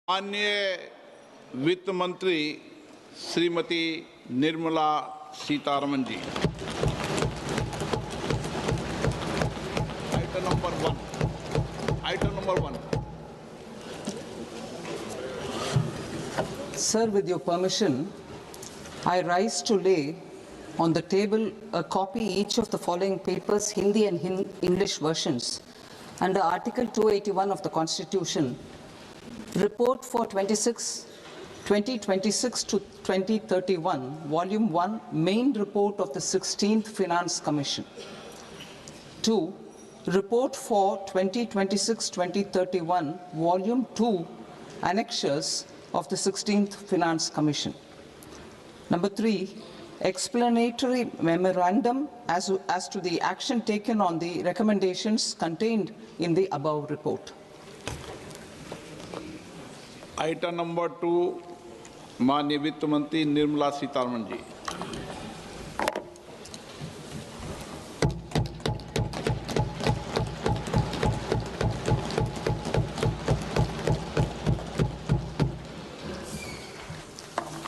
माननीय वित्त मंत्री श्रीमती निर्मला सीतारमन जी। Item number one. Sir, with your permission, I rise to lay on the table a copy each of the following papers, Hindi and English versions, under Article 281 of the Constitution. Report for 2026 to 2031, Volume 1, Main Report of the 16th Finance Commission. 2. Report for 2026-2031, Volume 2, Annexures of the 16th Finance Commission. Number 3. Explanatory memorandum as to the action taken on the recommendations contained in the above report. Item number 2, माननीय वित्त मंत्री निर्मला सीतारमन जी।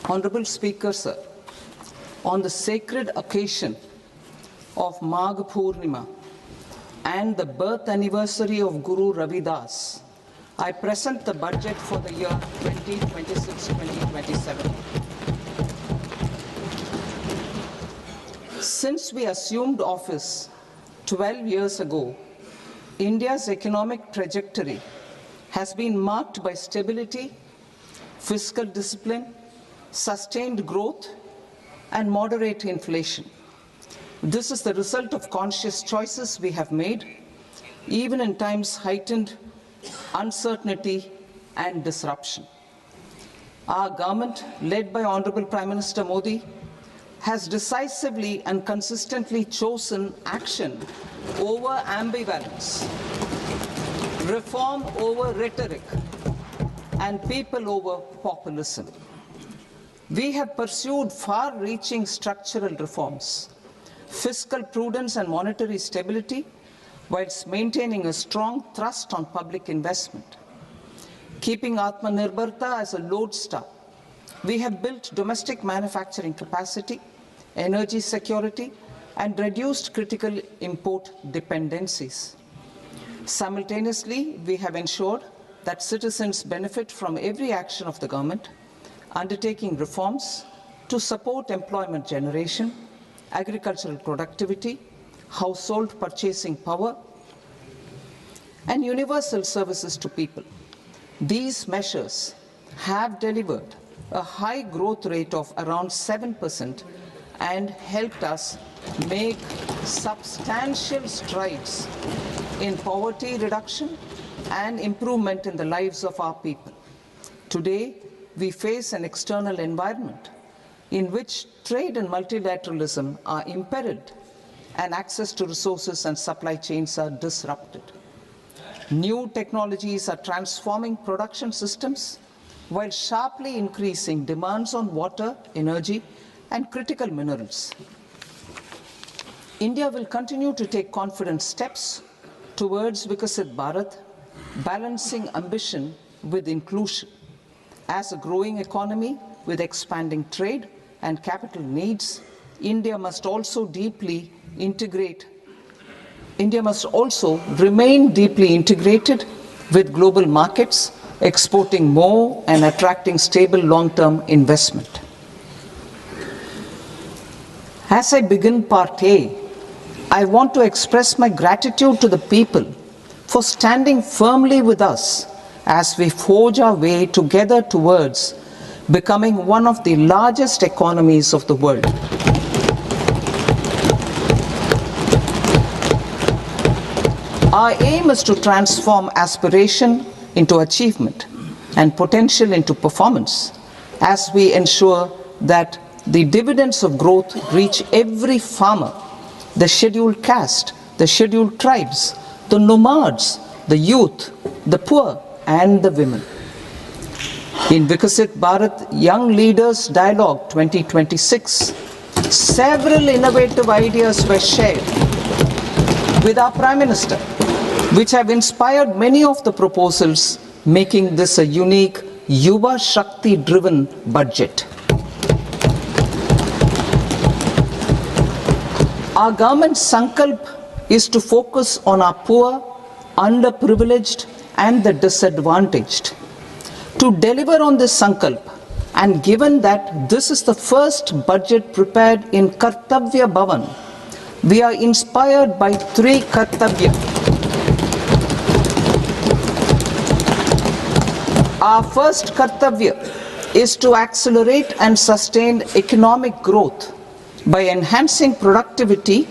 Honorable Speaker, sir, on the sacred occasion of Magh Purnima and the birth anniversary of Guru Ravidas, I present the budget for the year 2026-2027. Since we assumed office 12 years ago, India's economic trajectory has been marked by stability, fiscal discipline, sustained growth, and moderate inflation. This is the result of conscious choices we have made, even in times heightened uncertainty and disruption. Our government, led by Honorable Prime Minister Modi, has decisively and consistently chosen action over ambivalence, reform over rhetoric, and people over populism. We have pursued far-reaching structural reforms, fiscal prudence and monetary stability, whilst maintaining a strong thrust on public investment. Keeping Atmanirbharta as a lodestar, we have built domestic manufacturing capacity, energy security, and reduced critical import dependencies. Simultaneously, we have ensured that citizens benefit from every action of the government, undertaking reforms to support employment generation, agricultural productivity, household purchasing power, and universal services to people. These measures have delivered a high growth rate of around 7% and helped us make substantial strides in poverty reduction and improvement in the lives of our people. Today, we face an external environment in which trade and multilateralism are imperiled and access to resources and supply chains are disrupted. New technologies are transforming production systems while sharply increasing demands on water, energy, and critical minerals. India will continue to take confident steps towards Viksit Bharat, balancing ambition with inclusion. As a growing economy with expanding trade and capital needs, India must also remain deeply integrated with global markets, exporting more and attracting stable long-term investment. As I begin Part A, I want to express my gratitude to the people for standing firmly with us as we forge our way together towards becoming one of the largest economies of the world. Our aim is to transform aspiration into achievement and potential into performance as we ensure that the dividends of growth reach every farmer, the scheduled caste, the scheduled tribes, the nomads, the youth, the poor, and the women. In Viksit Bharat Young Leaders Dialogue 2026, several innovative ideas were shared with our Prime Minister, which have inspired many of the proposals, making this a unique Yuva Shakti-driven budget. Our government's sankalp is to focus on our poor, underprivileged, and the disadvantaged. To deliver on this sankalp, and given that this is the first budget prepared in Kartavya Bhavan, we are inspired by three Kartavya. Our first Kartavya is to accelerate and sustain economic growth by enhancing productivity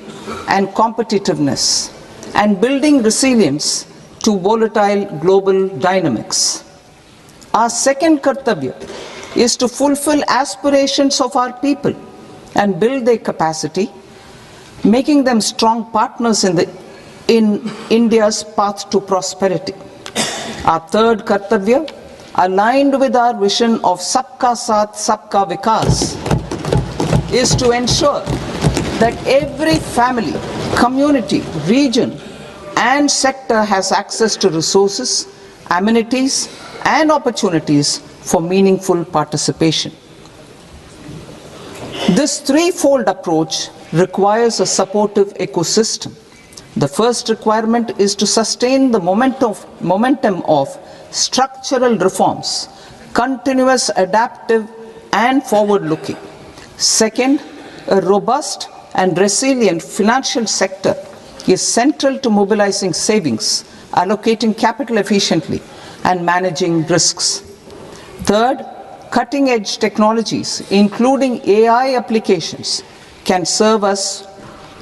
and competitiveness and building resilience to volatile global dynamics. Our second Kartavya is to fulfill aspirations of our people and build their capacity, making them strong partners in India's path to prosperity. Our third Kartavya, aligned with our vision of Sabka Saath, Sabka Vikas, is to ensure that every family, community, region, and sector has access to resources, amenities, and opportunities for meaningful participation. This threefold approach requires a supportive ecosystem. The first requirement is to sustain the momentum of structural reforms, continuous, adaptive, and forward-looking. Second, a robust and resilient financial sector is central to mobilizing savings, allocating capital efficiently, and managing risks. Third, cutting-edge technologies, including AI applications, can serve us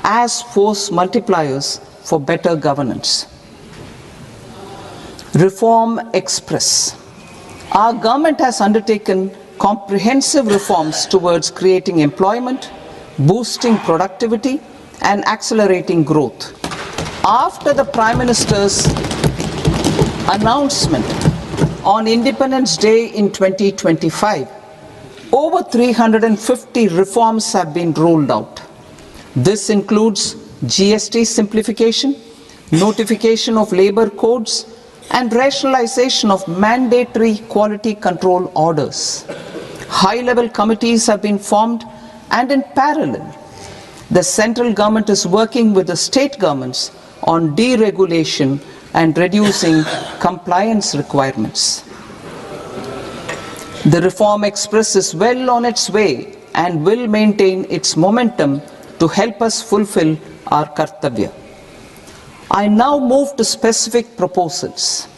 as force multipliers for better governance. Reform Express. Our government has undertaken comprehensive reforms towards creating employment, boosting productivity, and accelerating growth. After the Prime Minister's announcement on Independence Day in 2025, over 350 reforms have been rolled out. This includes GST simplification, notification of labor codes, and rationalization of mandatory quality control orders. High-level committees have been formed, and in parallel, the central government is working with the state governments on deregulation and reducing compliance requirements. The Reform Express is well on its way and will maintain its momentum to help us fulfill our Kartavya. I now move to specific proposals.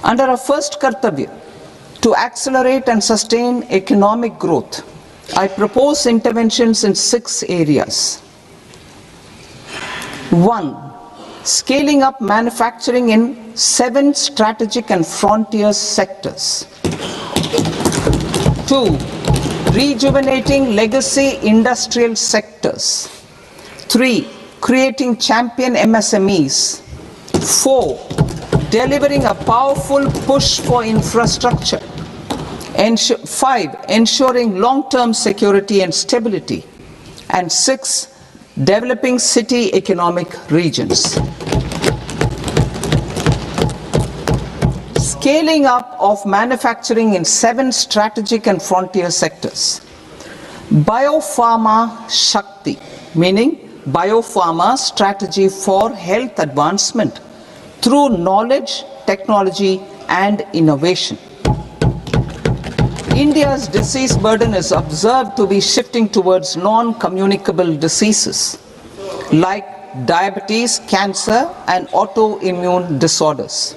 Under our first Kartavya, to accelerate and sustain economic growth, I propose interventions in 6 areas. 1. Scaling up manufacturing in 7 strategic and frontier sectors. 2. Rejuvenating legacy industrial sectors. 3. Creating champion MSMEs. 4. Delivering a powerful push for infrastructure. 5. Ensuring long-term security and stability. And 6. Developing city economic regions. Scaling up of manufacturing in 7 strategic and frontier sectors. Biopharma Shakti, meaning biopharma strategy for health advancement through knowledge, technology, and innovation. India's disease burden is observed to be shifting towards non-communicable diseases like diabetes, cancer, and autoimmune disorders.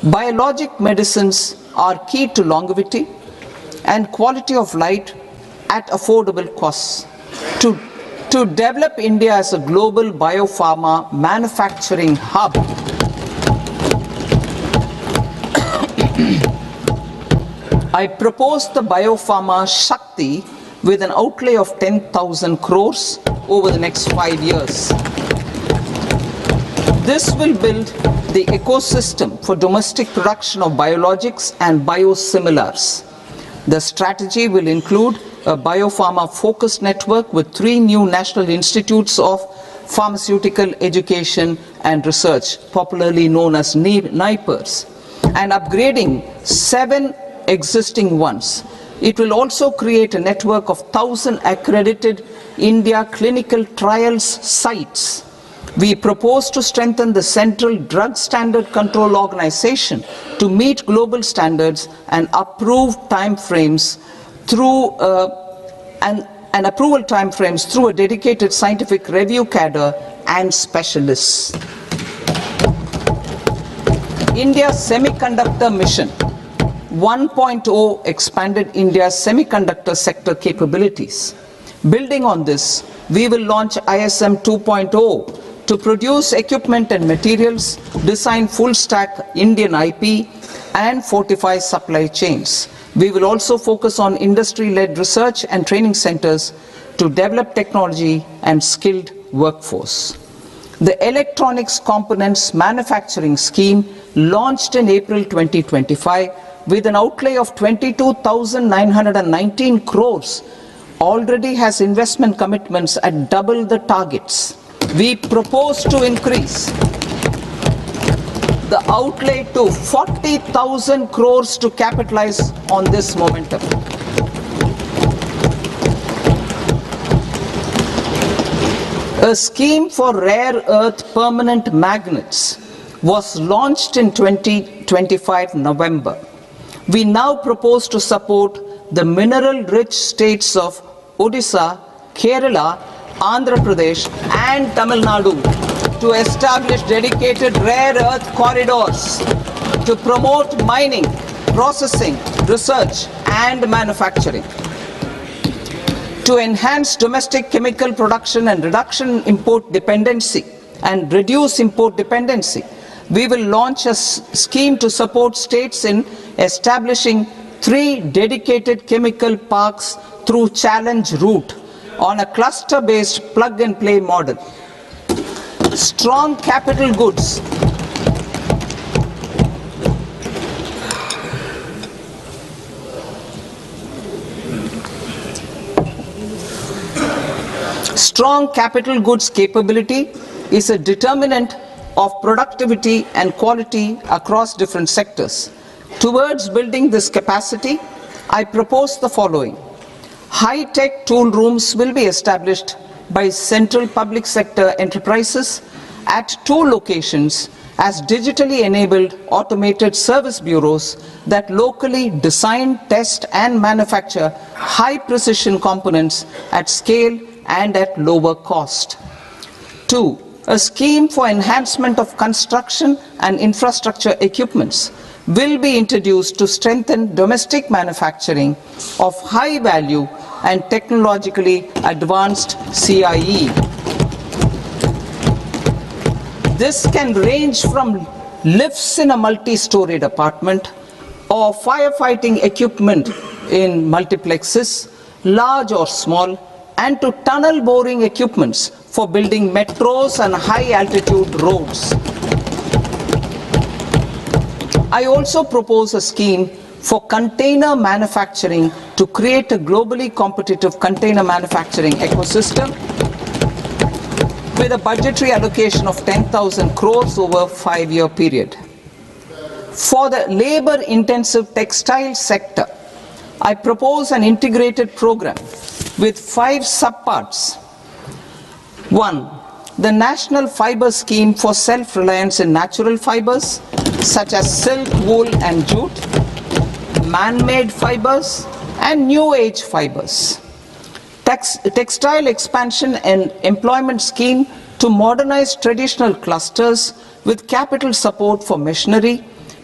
Biologic medicines are key to longevity and quality of life at affordable costs. To develop India as a global biopharma manufacturing hub, I propose the Biopharma Shakti with an outlay of 10,000 crores over the next 5 years. This will build the ecosystem for domestic production of biologics and biosimilars. The strategy will include a biopharma-focused network with 3 new national institutes of pharmaceutical education and research, popularly known as NIPERS, and upgrading 7 existing ones. It will also create a network of 1,000 accredited India clinical trials sites. We propose to strengthen the Central Drug Standard Control Organization to meet global standards and approve timeframes through and approval timeframes through a dedicated scientific review cadre and specialists. India's Semiconductor Mission 1.0 expanded India's semiconductor sector capabilities. Building on this, we will launch ISM 2.0 to produce equipment and materials, design full-stack Indian IP, and fortify supply chains. We will also focus on industry-led research and training centers to develop technology and skilled workforce. The Electronics Components Manufacturing Scheme, launched in April 2025 with an outlay of 22,919 crores, already has investment commitments at double the targets. We propose to increase the outlay to 40,000 crores to capitalize on this momentum. A scheme for rare earth permanent magnets was launched in 2025 November. We now propose to support the mineral-rich states of Odisha, Kerala, Andhra Pradesh and Tamil Nadu to establish dedicated rare earth corridors to promote mining, processing, research and manufacturing. To enhance domestic chemical production and reduce import dependency, we will launch a scheme to support states in establishing 3 dedicated chemical parks through challenge route on a cluster-based plug-and-play model. Strong capital goods. Strong capital goods capability is a determinant of productivity and quality across different sectors. Towards building this capacity, I propose the following. High-tech tool rooms will be established by central public sector enterprises at 2 locations as digitally enabled automated service bureaus that locally design, test and manufacture high-precision components at scale and at lower cost. 2. A scheme for enhancement of construction and infrastructure equipments will be introduced to strengthen domestic manufacturing of high value and technologically advanced CIE. This can range from lifts in a multi-storied apartment or firefighting equipment in multiplexes, large or small, and to tunnel boring equipments for building metros and high-altitude roads. I also propose a scheme for container manufacturing to create a globally competitive container manufacturing ecosystem with a budgetary allocation of 10,000 crores over a 5-year period. For the labor-intensive textile sector, I propose an integrated program with 5 subparts. 1. The National Fiber Scheme for Self-Reliance in Natural Fibers, such as silk, wool and jute, man-made fibers and new age fibers. Textile expansion and employment scheme to modernize traditional clusters with capital support for machinery,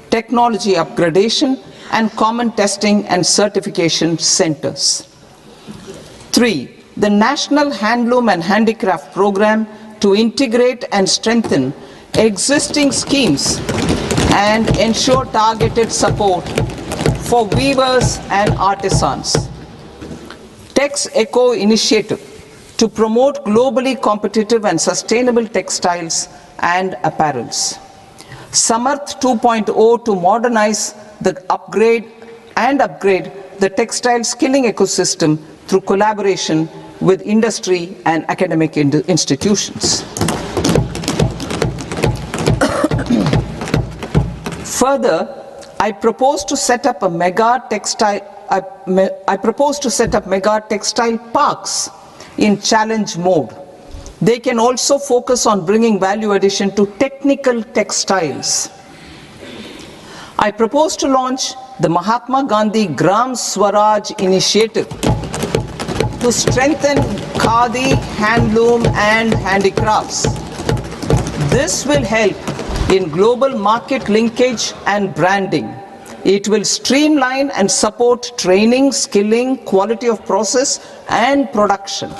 technology upgradation and common testing and certification centers. 3. The National Handloom and Handicraft Program to integrate and strengthen existing schemes and ensure targeted support for weavers and artisans. Tex Eco Initiative to promote globally competitive and sustainable textiles and apparels. Samarth 2.0 to modernize the upgrade the textile skilling ecosystem through collaboration with industry and academic institutions. Further, I propose to set up mega textile parks in challenge mode. They can also focus on bringing value addition to technical textiles. I propose to launch the Mahatma Gandhi Gram Swaraj initiative to strengthen khadi, handloom and handicrafts. This will help in global market linkage and branding. It will streamline and support training, skilling, quality of process and production.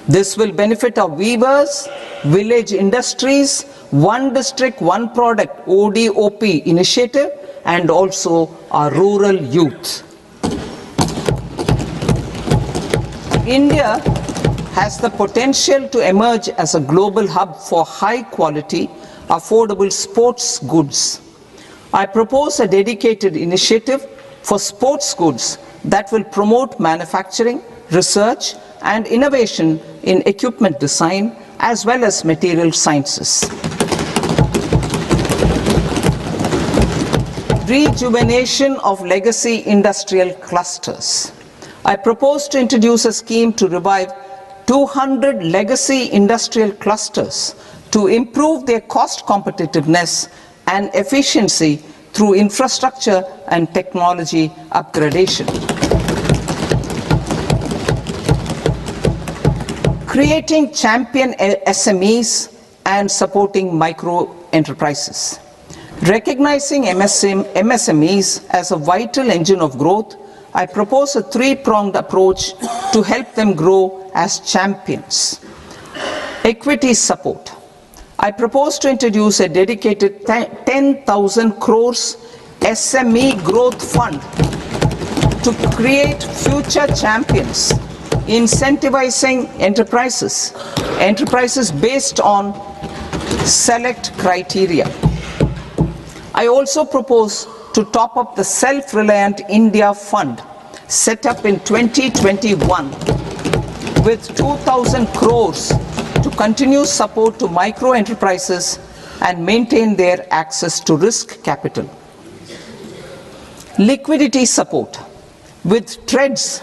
This will benefit our weavers, village industries, one district, one product ODOP initiative and also our rural youth. India has the potential to emerge as a global hub for high quality, affordable sports goods. I propose a dedicated initiative for sports goods that will promote manufacturing, research and innovation in equipment design as well as material sciences. Rejuvenation of legacy industrial clusters. I propose to introduce a scheme to revive 200 legacy industrial clusters to improve their cost competitiveness and efficiency through infrastructure and technology upgradation. Creating champion SMEs and supporting micro enterprises. Recognizing MSMEs as a vital engine of growth, I propose a three-pronged approach to help them grow as champions. Equity support. I propose to introduce a dedicated 10,000 crores SME growth fund to create future champions, incentivizing enterprises based on select criteria. I also propose to top up the Self-Reliant India Fund set up in 2021 with 2,000 crores to continue support to micro enterprises and maintain their access to risk capital. Liquidity support. With TREDS,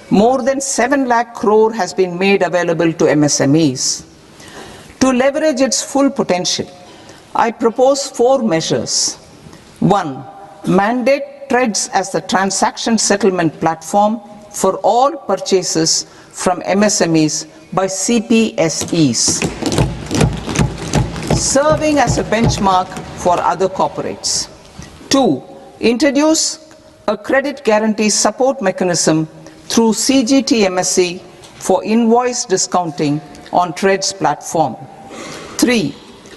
more than 7 lakh crore has been made available to MSMEs. To leverage its full potential, I propose 4 measures. 1. Mandate TREDS as the transaction settlement platform for all purchases from MSMEs by CPSEs, serving as a benchmark for other corporates. 2. Introduce a credit guarantee support mechanism through CGTMSE for invoice discounting on TREDS platform. 3.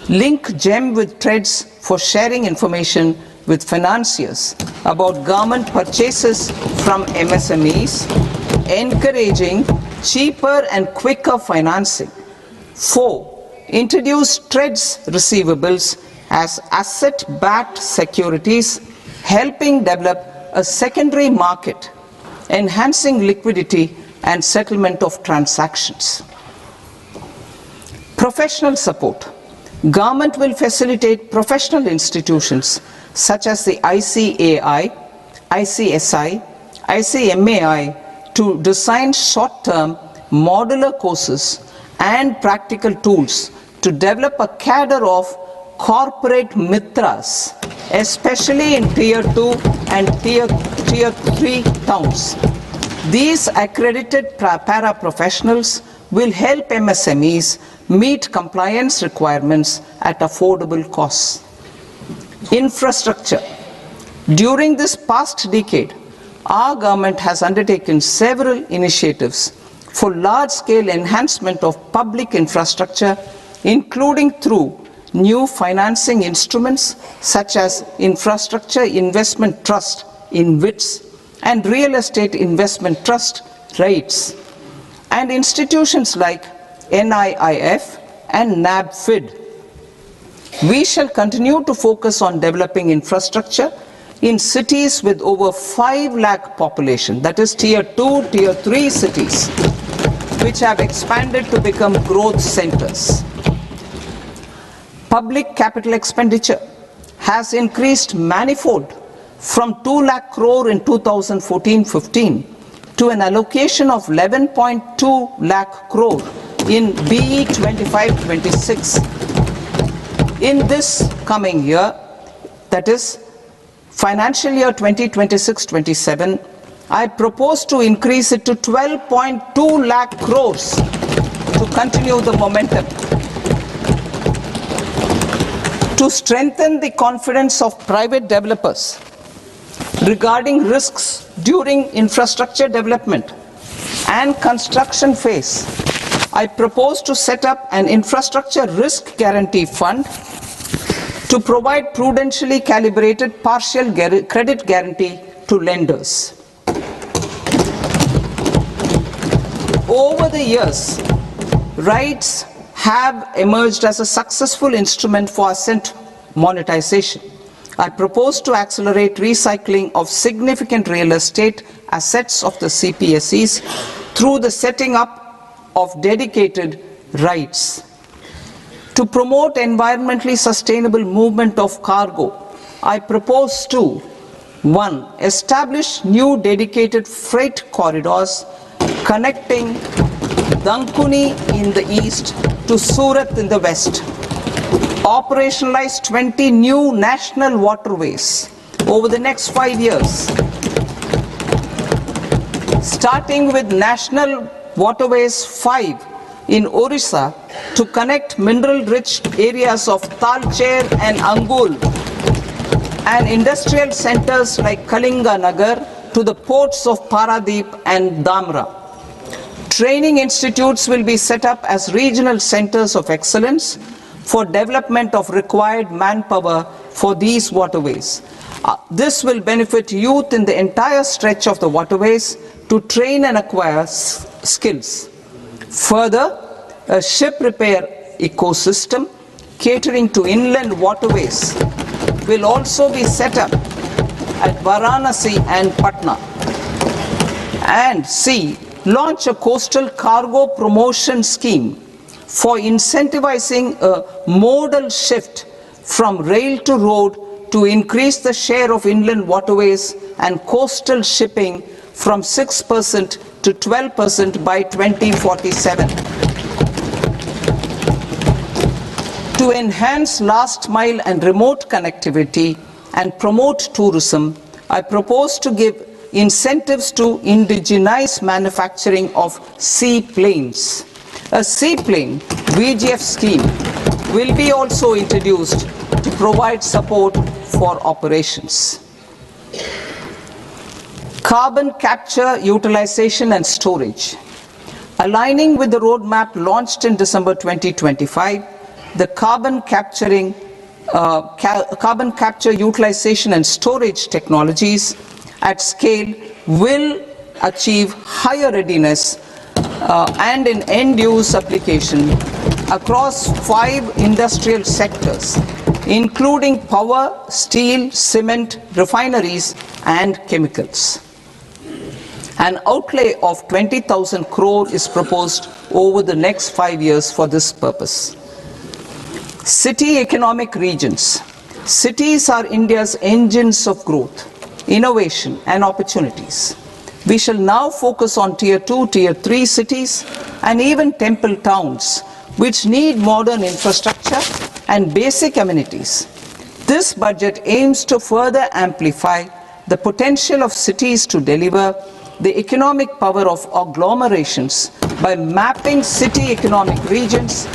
Link GEM with TREDS for sharing information with financiers about government purchases from MSMEs, encouraging cheaper and quicker financing. 4. Introduce TREDS receivables as asset-backed securities, helping develop a secondary market, enhancing liquidity and settlement of transactions. Professional support. Government will facilitate professional institutions such as the ICAI, ICSI, ICMAI to design short-term modular courses and practical tools to develop a cadre of corporate mitras, especially in Tier 2 and Tier 3 towns. These accredited para-professionals will help MSMEs meet compliance requirements at affordable costs. Infrastructure. During this past decade, our government has undertaken several initiatives for large-scale enhancement of public infrastructure, including through new financing instruments such as Infrastructure Investment Trust (InvITs) and Real Estate Investment Trust (REITs), and institutions like NIIF and NABFID. We shall continue to focus on developing infrastructure in cities with over 5 lakh population, that is Tier 2, Tier 3 cities, which have expanded to become growth centers. Public capital expenditure has increased manifold from 2 lakh crore in 2014-15 to an allocation of 11.2 lakh crore in BE 25-26. In this coming year, that is financial year 2026-27, I propose to increase it to 12.2 lakh crores to continue the momentum. To strengthen the confidence of private developers regarding risks during infrastructure development and construction phase, I propose to set up an infrastructure risk guarantee fund to provide prudentially calibrated partial credit guarantee to lenders. Over the years, RITES have emerged as a successful instrument for asset monetization. I propose to accelerate recycling of significant real estate assets of the CPSEs through the setting up of dedicated RITES. To promote environmentally sustainable movement of cargo, I propose to 1. Establish new dedicated freight corridors connecting Dankuni in the east to Surat in the west. Operationalize 20 new national waterways over the next 5 years, starting with National Waterways 5 in Orissa to connect mineral-rich areas of Talcher and Angul and industrial centers like Kalinga Nagar to the ports of Paradeep and Dhamra. Training institutes will be set up as regional centers of excellence for development of required manpower for these waterways. This will benefit youth in the entire stretch of the waterways to train and acquire skills. Further, a ship repair ecosystem catering to inland waterways will also be set up at Varanasi and Patna. And C. Launch a coastal cargo promotion scheme for incentivizing a modal shift from rail to road to increase the share of inland waterways and coastal shipping from 6% to 12% by 2047. To enhance last mile and remote connectivity and promote tourism, I propose to give incentives to indigenize manufacturing of seaplanes. A seaplane VGF scheme will be also introduced to provide support for operations. Carbon capture, utilization and storage. Aligning with the roadmap launched in December 2025, the carbon capture, utilization and storage technologies at scale will achieve higher readiness and in end-use application across 5 industrial sectors, including power, steel, cement, refineries, and chemicals. An outlay of 20,000 crore is proposed over the next 5 years for this purpose. City economic regions. Cities are India's engines of growth, innovation, and opportunities. We shall now focus on Tier 2, Tier 3 cities, and even temple towns, which need modern infrastructure and basic amenities. This budget aims to further amplify the potential of cities to deliver the economic power of agglomerations by mapping city economic regions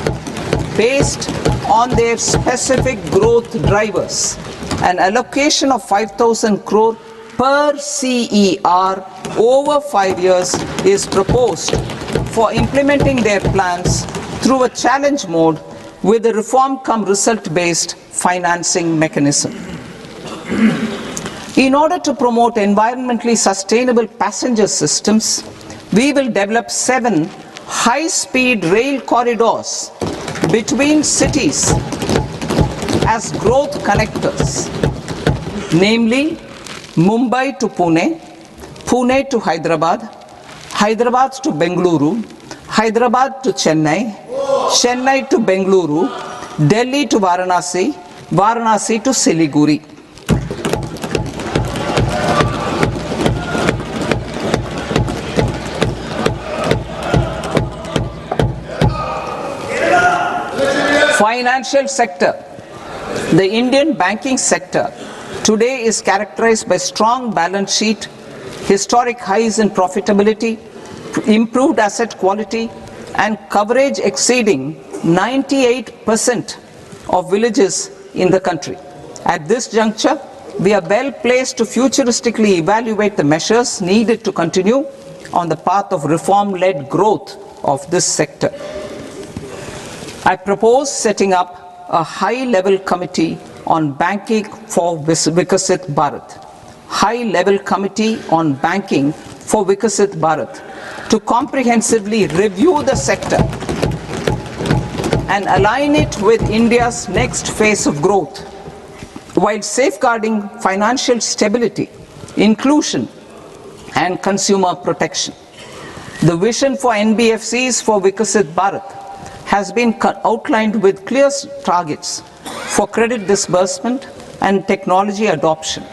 based on their specific growth drivers. An allocation of 5,000 crore per CER over 5 years is proposed for implementing their plans through a challenge mode with a reform-cum-result-based financing mechanism. In order to promote environmentally sustainable passenger systems, we will develop 7 high-speed rail corridors between cities as growth connectors, namely Mumbai to Pune, Pune to Hyderabad, Hyderabad to Bengaluru, Hyderabad to Chennai, Chennai to Bengaluru, Delhi to Varanasi, Varanasi to Siliguri. Financial sector. The Indian banking sector today is characterized by strong balance sheet, historic highs in profitability, improved asset quality, and coverage exceeding 98% of villages in the country. At this juncture, we are well placed to futuristically evaluate the measures needed to continue on the path of reform-led growth of this sector. I propose setting up a high-level committee on banking for Vikasit Bharat. High-level committee on banking for Vikasit Bharat to comprehensively review the sector and align it with India's next phase of growth, while safeguarding financial stability, inclusion, and consumer protection. The vision for NBFCs for Vikasit Bharat has been outlined with clear targets for credit disbursement and technology adoption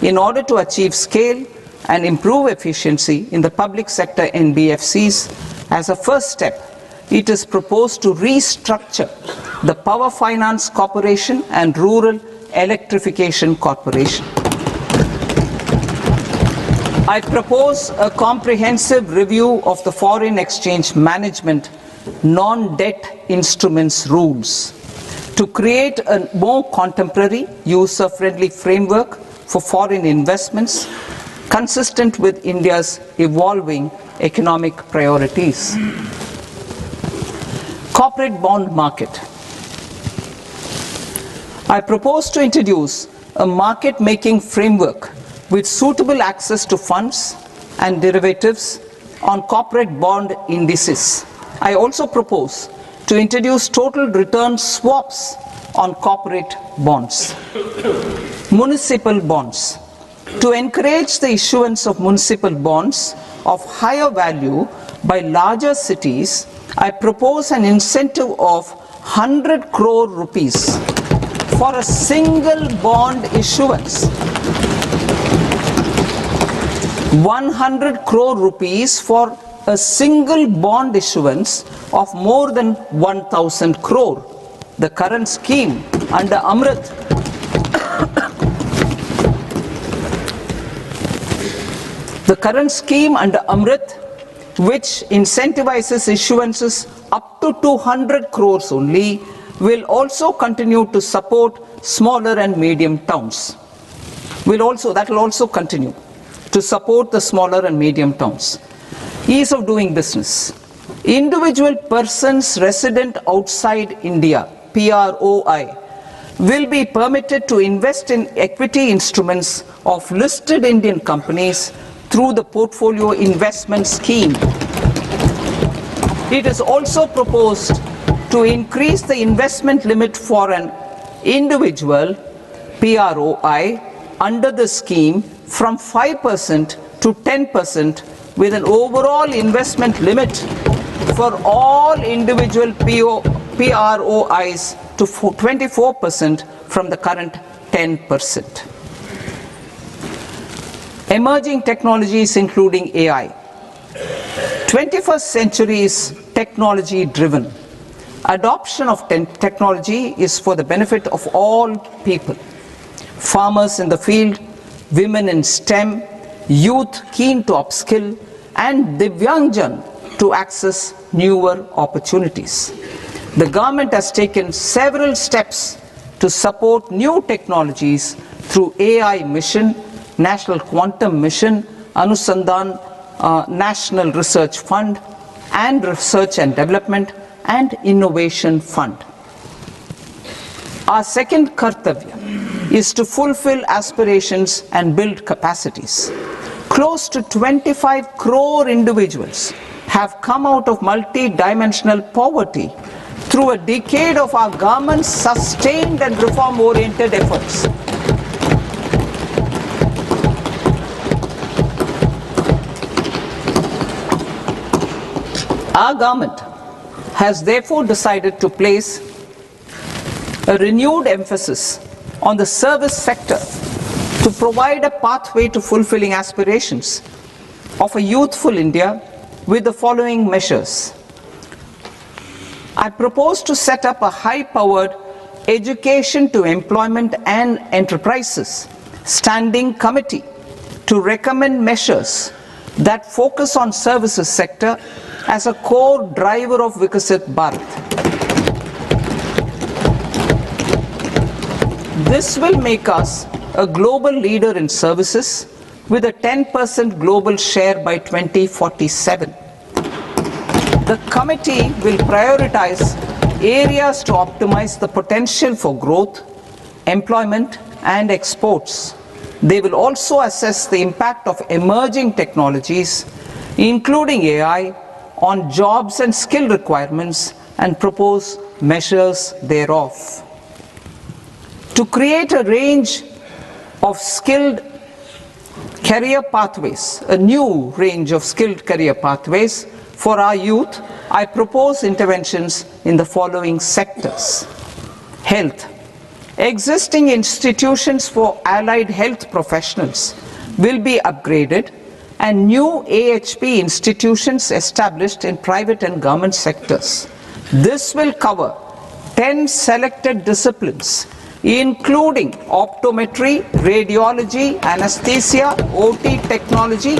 in order to achieve scale and improve efficiency in the public sector NBFCs. As a first step, it is proposed to restructure the Power Finance Corporation and Rural Electrification Corporation. I propose a comprehensive review of the foreign exchange management non-debt instruments rules to create a more contemporary, user-friendly framework for foreign investments consistent with India's evolving economic priorities. Corporate bond market. I propose to introduce a market-making framework with suitable access to funds and derivatives on corporate bond indices. I also propose to introduce total return swaps on corporate bonds. Municipal bonds. To encourage the issuance of municipal bonds of higher value by larger cities, I propose an incentive of 100 crore rupees for a single bond issuance. 100 crore rupees for a single bond issuance of more than 1,000 crore. The current scheme under Amrit which incentivizes issuances up to 200 crores only, will also continue to support smaller and medium towns. That will also continue to support the smaller and medium towns. Ease of doing business. Individual persons resident outside India, PROI, will be permitted to invest in equity instruments of listed Indian companies through the portfolio investment scheme. It is also proposed to increase the investment limit for an individual PROI under the scheme from 5% to 10%, with an overall investment limit for all individual PROIs to 24% from the current 10%. Emerging technologies including AI. 21st century is technology driven. Adoption of technology is for the benefit of all people. Farmers in the field, women in STEM, youth keen to upskill, and Divyangjan to access newer opportunities. The government has taken several steps to support new technologies through AI Mission, National Quantum Mission, Anusandhan National Research Fund, and Research and Development and Innovation Fund. Our second kartavya is to fulfill aspirations and build capacities. Close to 25 crore individuals have come out of multi-dimensional poverty through a decade of our government's sustained and reform-oriented efforts. Our government has therefore decided to place a renewed emphasis on the service sector to provide a pathway to fulfilling aspirations of a youthful India with the following measures. I propose to set up a high-powered Education to Employment and Enterprises Standing Committee to recommend measures that focus on services sector as a core driver of Vikasit Bharat. This will make us a global leader in services with a 10% global share by 2047. The committee will prioritize areas to optimize the potential for growth, employment, and exports. They will also assess the impact of emerging technologies, including AI, on jobs and skill requirements and propose measures thereof. To create a range of skilled career pathways, a new range of skilled career pathways for our youth, I propose interventions in the following sectors. Health. Existing institutions for allied health professionals will be upgraded and new AHP institutions established in private and government sectors. This will cover 10 selected disciplines, including optometry, radiology, anesthesia, OT technology,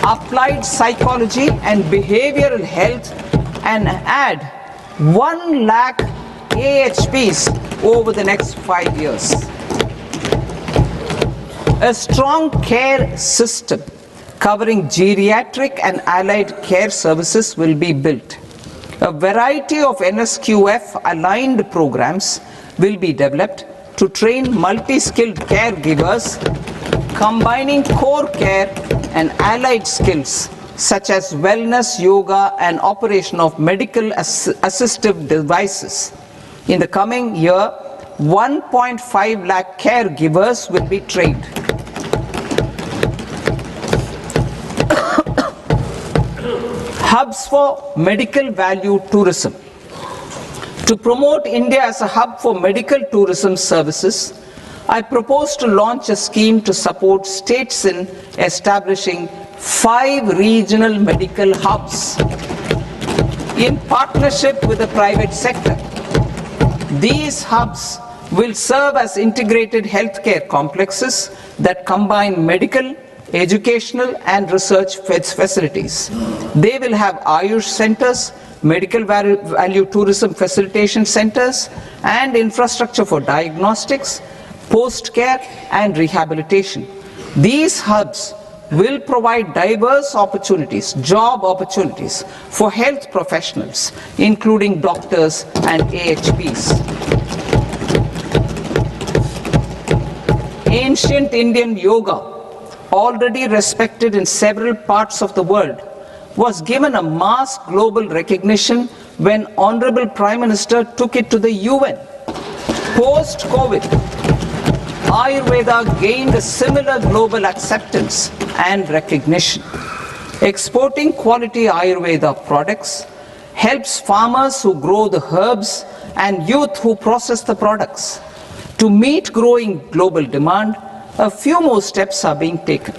applied psychology and behavioral health, and add 1 lakh AHPs over the next 5 years. A strong care system covering geriatric and allied care services will be built. A variety of NSQF aligned programs will be developed to train multi-skilled caregivers, combining core care and allied skills such as wellness, yoga, and operation of medical assistive devices. In the coming year, 1.5 lakh caregivers will be trained. Hubs for medical value tourism. To promote India as a hub for medical tourism services, I propose to launch a scheme to support states in establishing 5 regional medical hubs in partnership with the private sector. These hubs will serve as integrated healthcare complexes that combine medical, educational, and research facilities. They will have Ayush centers, medical value tourism facilitation centers, and infrastructure for diagnostics, post-care, and rehabilitation. These hubs will provide diverse opportunities, job opportunities for health professionals, including doctors and AHPs. Ancient Indian yoga, already respected in several parts of the world, was given a mass global recognition when Honorable Prime Minister took it to the UN. Post-COVID, Ayurveda gained a similar global acceptance and recognition. Exporting quality Ayurveda products helps farmers who grow the herbs and youth who process the products. To meet growing global demand, a few more steps are being taken.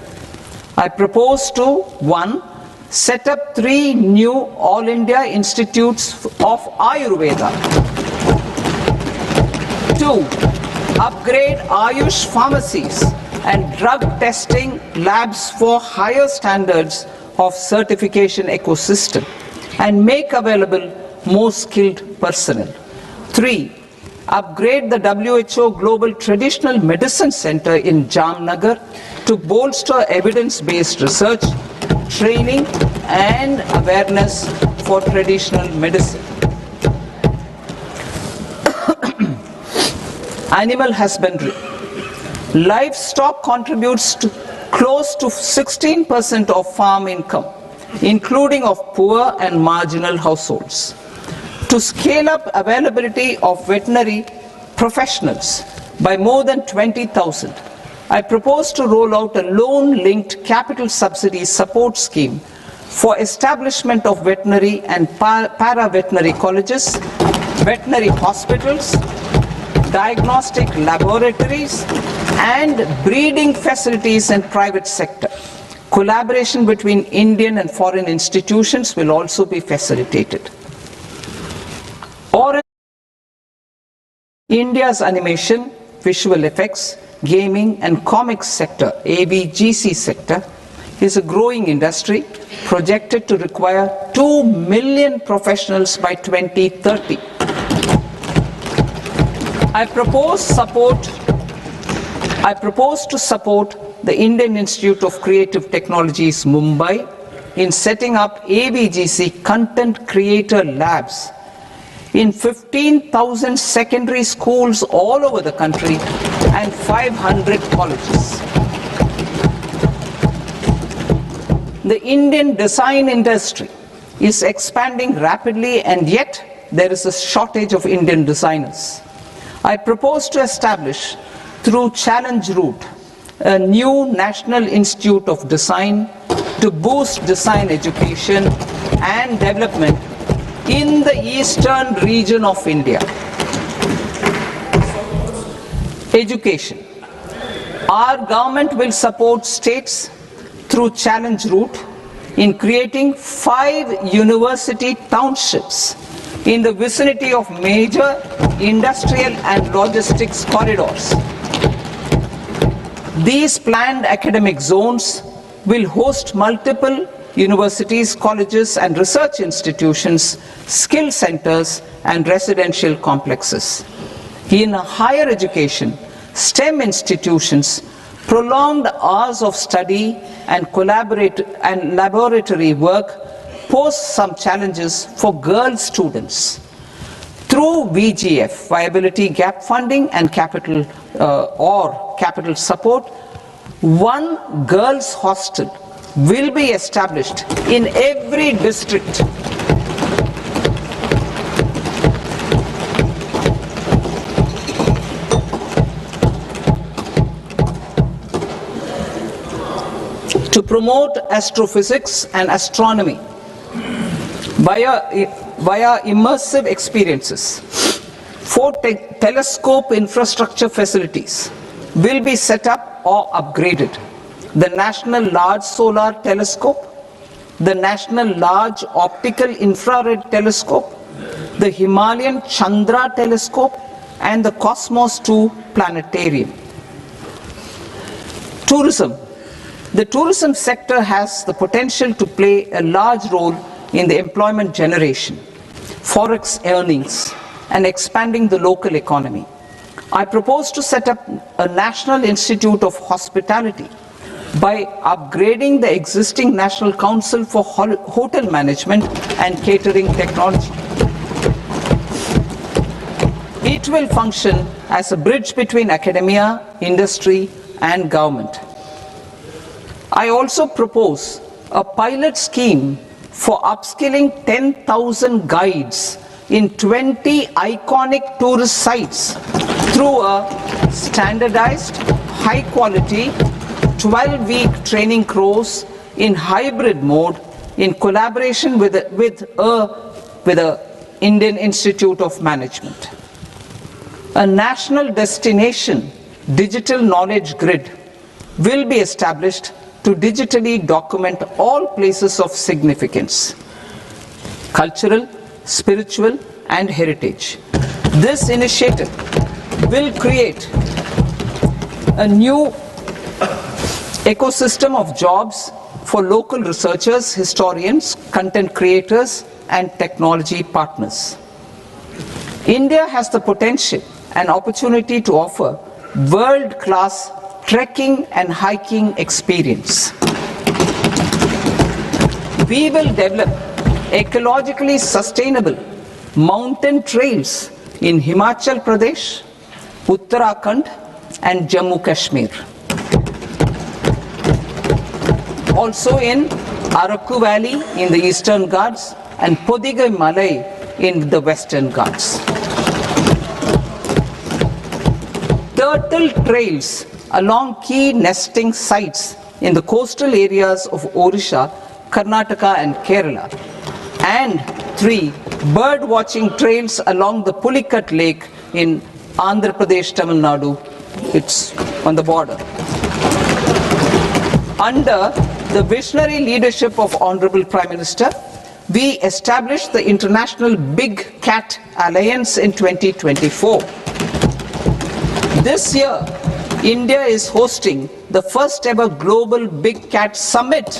I propose to 1. Set up 3 new All India Institutes of Ayurveda. 2. Upgrade Ayush pharmacies and drug testing labs for higher standards of certification ecosystem and make available more skilled personnel. 3. Upgrade the WHO Global Traditional Medicine Center in Jamnagar to bolster evidence-based research, training, and awareness for traditional medicine. Animal husbandry. Livestock contributes to close to 16% of farm income, including of poor and marginal households. To scale up availability of veterinary professionals by more than 20,000, I propose to roll out a loan-linked capital subsidy support scheme for establishment of veterinary and para-veterinary colleges, veterinary hospitals, diagnostic laboratories, and breeding facilities in private sector. Collaboration between Indian and foreign institutions will also be facilitated. Or India's animation, visual effects, gaming and comics sector, AVGC sector, is a growing industry projected to require 2 million professionals by 2030. I propose to support the Indian Institute of Creative Technologies, Mumbai, in setting up AVGC content creator labs in 15,000 secondary schools all over the country and 500 colleges. The Indian design industry is expanding rapidly, and yet there is a shortage of Indian designers. I propose to establish, through Challenge Route, a new National Institute of Design to boost design education and development in the eastern region of India. Education. Our government will support states through Challenge Route in creating 5 university townships in the vicinity of major industrial and logistics corridors. These planned academic zones will host multiple universities, colleges and research institutions, skill centers and residential complexes. In higher education, STEM institutions, prolonged hours of study and laboratory work pose some challenges for girl students. Through VGF, Viability Gap Funding and capital support, one girls' hostel will be established in every district. To promote astrophysics and astronomy via immersive experiences, 4 telescope infrastructure facilities will be set up or upgraded. The National Large Solar Telescope, the National Large Optical Infrared Telescope, the Himalayan Chandra Telescope, and the Cosmos 2 Planetarium. Tourism. The tourism sector has the potential to play a large role in the employment generation, forex earnings, and expanding the local economy. I propose to set up a National Institute of Hospitality by upgrading the existing National Council for Hotel Management and Catering Technology. It will function as a bridge between academia, industry, and government. I also propose a pilot scheme for upskilling 10,000 guides in 20 iconic tourist sites through a standardized, high-quality, 12-week training course in hybrid mode in collaboration with the Indian Institute of Management. A national destination digital knowledge grid will be established to digitally document all places of significance, cultural, spiritual, and heritage. This initiative will create a new ecosystem of jobs for local researchers, historians, content creators, and technology partners. India has the potential and opportunity to offer world-class trekking and hiking experience. We will develop ecologically sustainable mountain trails in Himachal Pradesh, Uttarakhand, and Jammu Kashmir. Also in Araku Valley in the Eastern Ghats and Podigai Malai in the Western Ghats. Turtle trails along key nesting sites in the coastal areas of Odisha, Karnataka and Kerala. And 3 bird watching trails along the Pulikat Lake in Andhra Pradesh, Tamil Nadu. It's on the border. Under the visionary leadership of Honorable Prime Minister, we established the International Big Cat Alliance in 2024. This year, India is hosting the first ever Global Big Cat Summit,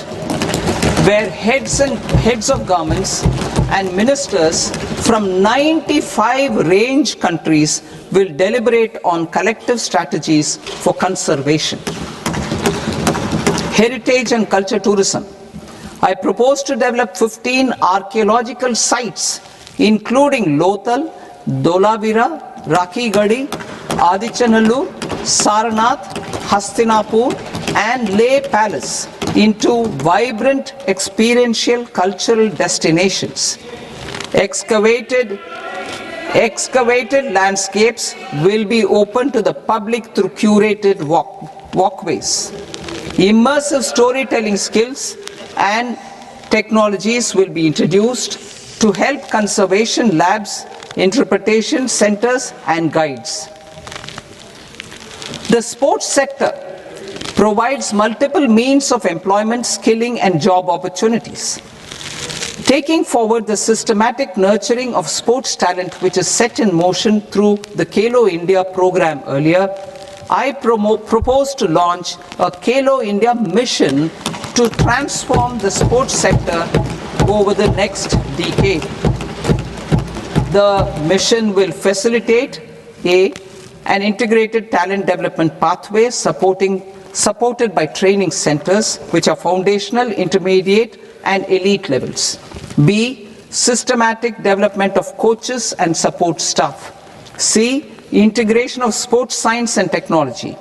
where heads of governments and ministers from 95 range countries will deliberate on collective strategies for conservation. Heritage and culture tourism. I propose to develop 15 archaeological sites, including Lothal, Dholavira, Rakhi Gadi, Adichanallur, Sarnath, Hastinapur, and Leh Palace into vibrant experiential cultural destinations. Excavated landscapes will be open to the public through curated walkways. Immersive storytelling skills and technologies will be introduced to help conservation labs, interpretation centers, and guides. The sports sector provides multiple means of employment, skilling, and job opportunities. Taking forward the systematic nurturing of sports talent, which is set in motion through the Khelo India program earlier, I propose to launch a Khelo India mission to transform the sports sector over the next decade. The mission will facilitate an integrated talent development pathway supported by training centers, which are foundational, intermediate, and elite levels. B, systematic development of coaches and support staff. C, integration of sports science and technology.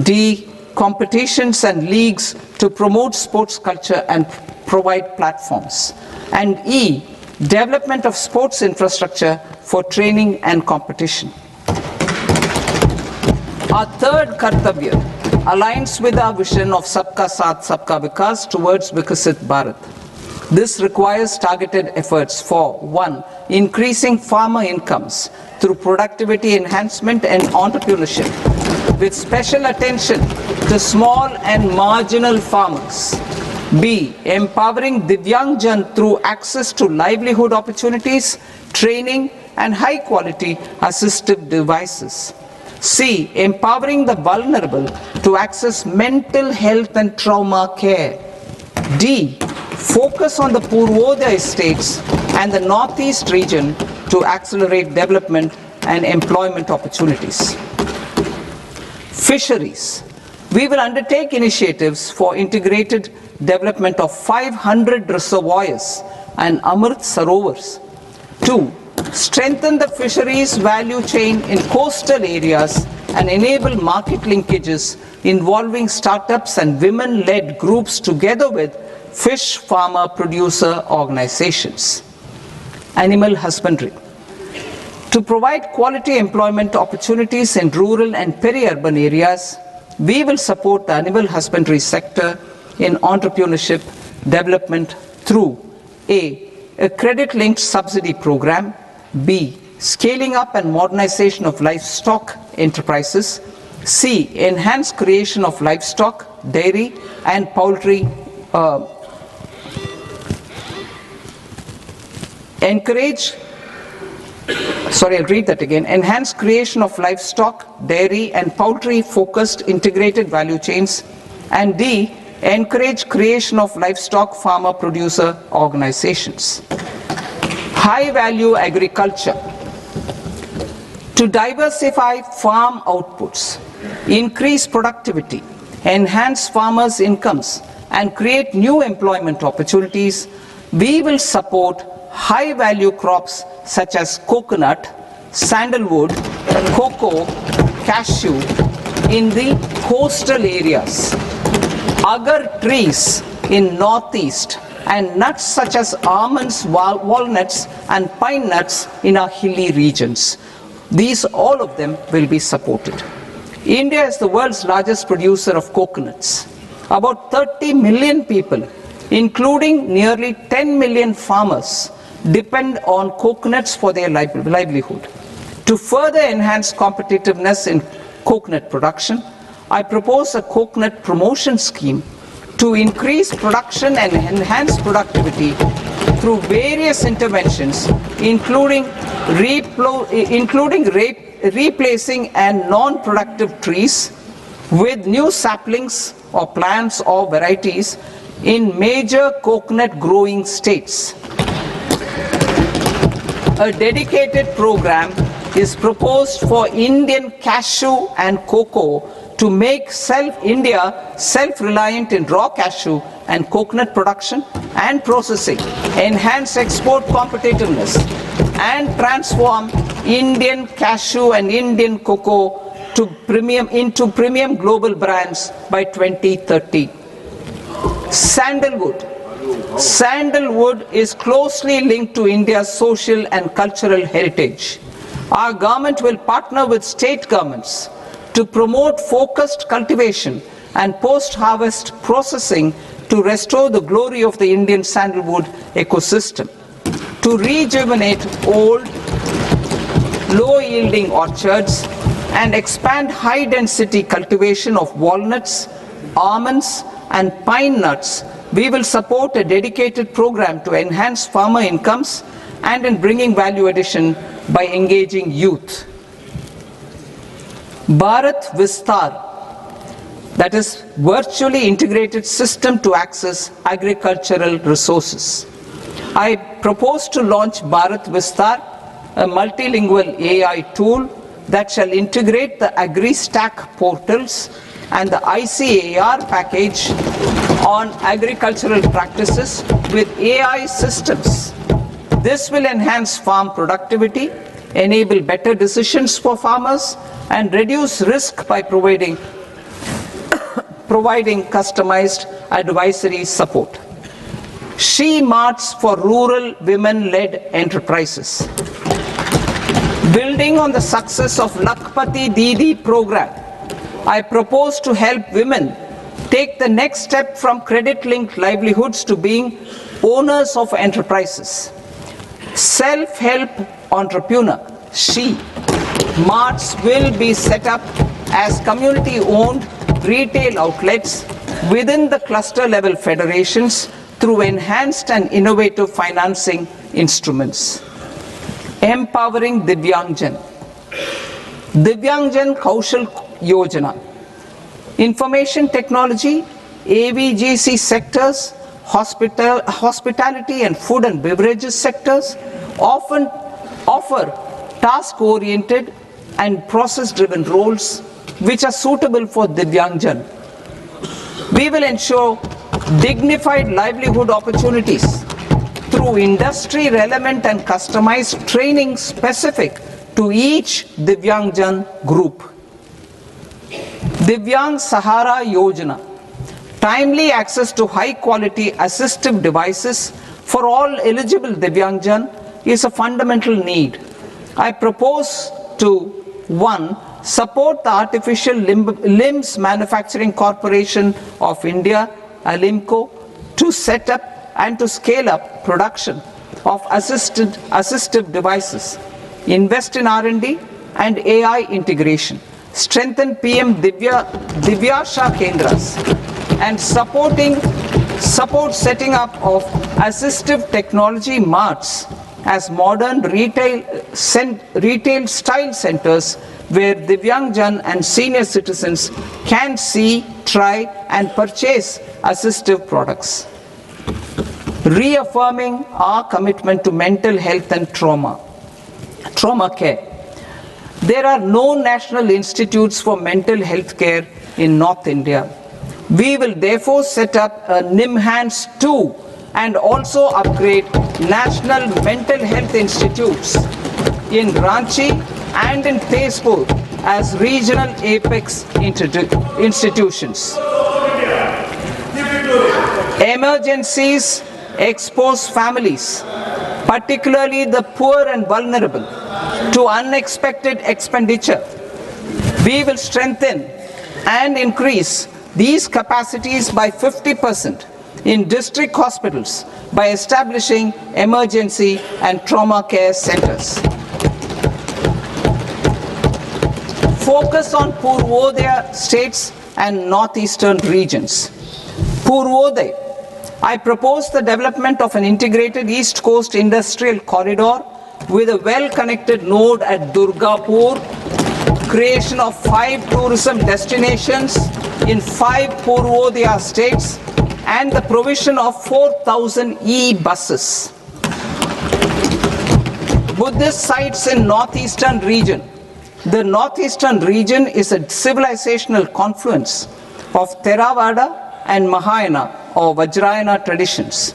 D, competitions and leagues to promote sports culture and provide platforms. And E, development of sports infrastructure for training and competition. Our third Kartavya aligns with our vision of Sabka Saath, Sabka Vikas towards Vikasit Bharat. This requires targeted efforts for 1. Increasing farmer incomes through productivity enhancement and entrepreneurship, with special attention to small and marginal farmers. B. Empowering Divyangjan through access to livelihood opportunities, training, and high-quality assistive devices. C. Empowering the vulnerable to access mental health and trauma care. D. Focus on the Purvodaya states and the Northeast region to accelerate development and employment opportunities. Fisheries. We will undertake initiatives for integrated development of 500 reservoirs and Amrit Sarovars. 2. Strengthen the fisheries value chain in coastal areas and enable market linkages involving startups and women-led groups together with fish farmer producer organizations. Animal husbandry. To provide quality employment opportunities in rural and peri-urban areas, we will support the animal husbandry sector in entrepreneurship development through a credit-linked subsidy program, B, scaling up and modernization of livestock enterprises, C, enhanced creation of livestock, dairy, and poultry enhanced creation of livestock, dairy, and poultry-focused integrated value chains, and D, encourage creation of livestock farmer-producer organizations. High-value agriculture. To diversify farm outputs, increase productivity, enhance farmers' incomes, and create new employment opportunities, we will support high-value crops such as coconut, sandalwood, cocoa, cashew in the coastal areas, agar trees in northeast, and nuts such as almonds, walnuts, and pine nuts in our hilly regions. These, all of them, will be supported. India is the world's largest producer of coconuts. About 30 million people, including nearly 10 million farmers, depend on coconuts for their livelihood. To further enhance competitiveness in coconut production, I propose a coconut promotion scheme to increase production and enhance productivity through various interventions, including replacing and non-productive trees with new saplings or plants or varieties in major coconut growing states. A dedicated program is proposed for Indian cashew and cocoa to make India self-reliant in raw cashew and coconut production and processing, enhance export competitiveness, and transform Indian cashew and Indian cocoa into premium global brands by 2030. Sandalwood. Sandalwood is closely linked to India's social and cultural heritage. Our government will partner with state governments to promote focused cultivation and post-harvest processing to restore the glory of the Indian sandalwood ecosystem, to rejuvenate old, low-yielding orchards, and expand high-density cultivation of walnuts, almonds, and pine nuts. We will support a dedicated program to enhance farmer incomes and in bringing value addition by engaging youth. Bharat Vistar, that is virtually integrated system to access agricultural resources. I propose to launch Bharat Vistar, a multilingual AI tool that shall integrate the AgriStack portals and the ICAR package on agricultural practices with AI systems. This will enhance farm productivity, enable better decisions for farmers, and reduce risk by providing customized advisory support. She Marts for rural women-led enterprises. Building on the success of Lakpati Didi program, I propose to help women take the next step from credit-linked livelihoods to being owners of enterprises. Self-help entrepreneur, She Marts will be set up as community-owned retail outlets within the cluster-level federations through enhanced and innovative financing instruments. Empowering Divyangjan. Divyangjan Kaushal Yojana. Information technology, AVGC sectors, hospitality and food and beverages sectors often offer task-oriented and process-driven roles which are suitable for Divyangjan. We will ensure dignified livelihood opportunities through industry-relevant and customized training specific to each Divyangjan group. Divyang Sahara Yojana. Timely access to high-quality assistive devices for all eligible Divyangjan is a fundamental need. I propose to 1. Support the Artificial Limbs Manufacturing Corporation of India, ALIMCO, to set up and to scale up production of assistive devices, invest in R&D and AI integration, strengthen PM Divyasha Kendras, and support setting up of assistive technology marts as modern retail style centers where Divyangjan and senior citizens can see, try and purchase assistive products. Reaffirming our commitment to mental health and trauma care. There are no national institutes for mental health care in North India. We will therefore set up a NIMHANS 2 and also upgrade national mental health institutes in Ranchi and in Tezpur as regional apex institutions. Emergencies expose families, particularly the poor and vulnerable, to unexpected expenditure. We will strengthen and increase these capacities by 50% in district hospitals by establishing emergency and trauma care centers. Focus on Purvodaya states and northeastern regions. Purvodaya, I propose the development of an integrated East Coast industrial corridor with a well-connected node at Durgapur, creation of 5 tourism destinations in 5 Purvodaya states, and the provision of 4,000 e-buses. Buddhist sites in northeastern region. The northeastern region is a civilizational confluence of Theravada and Mahayana or Vajrayana traditions.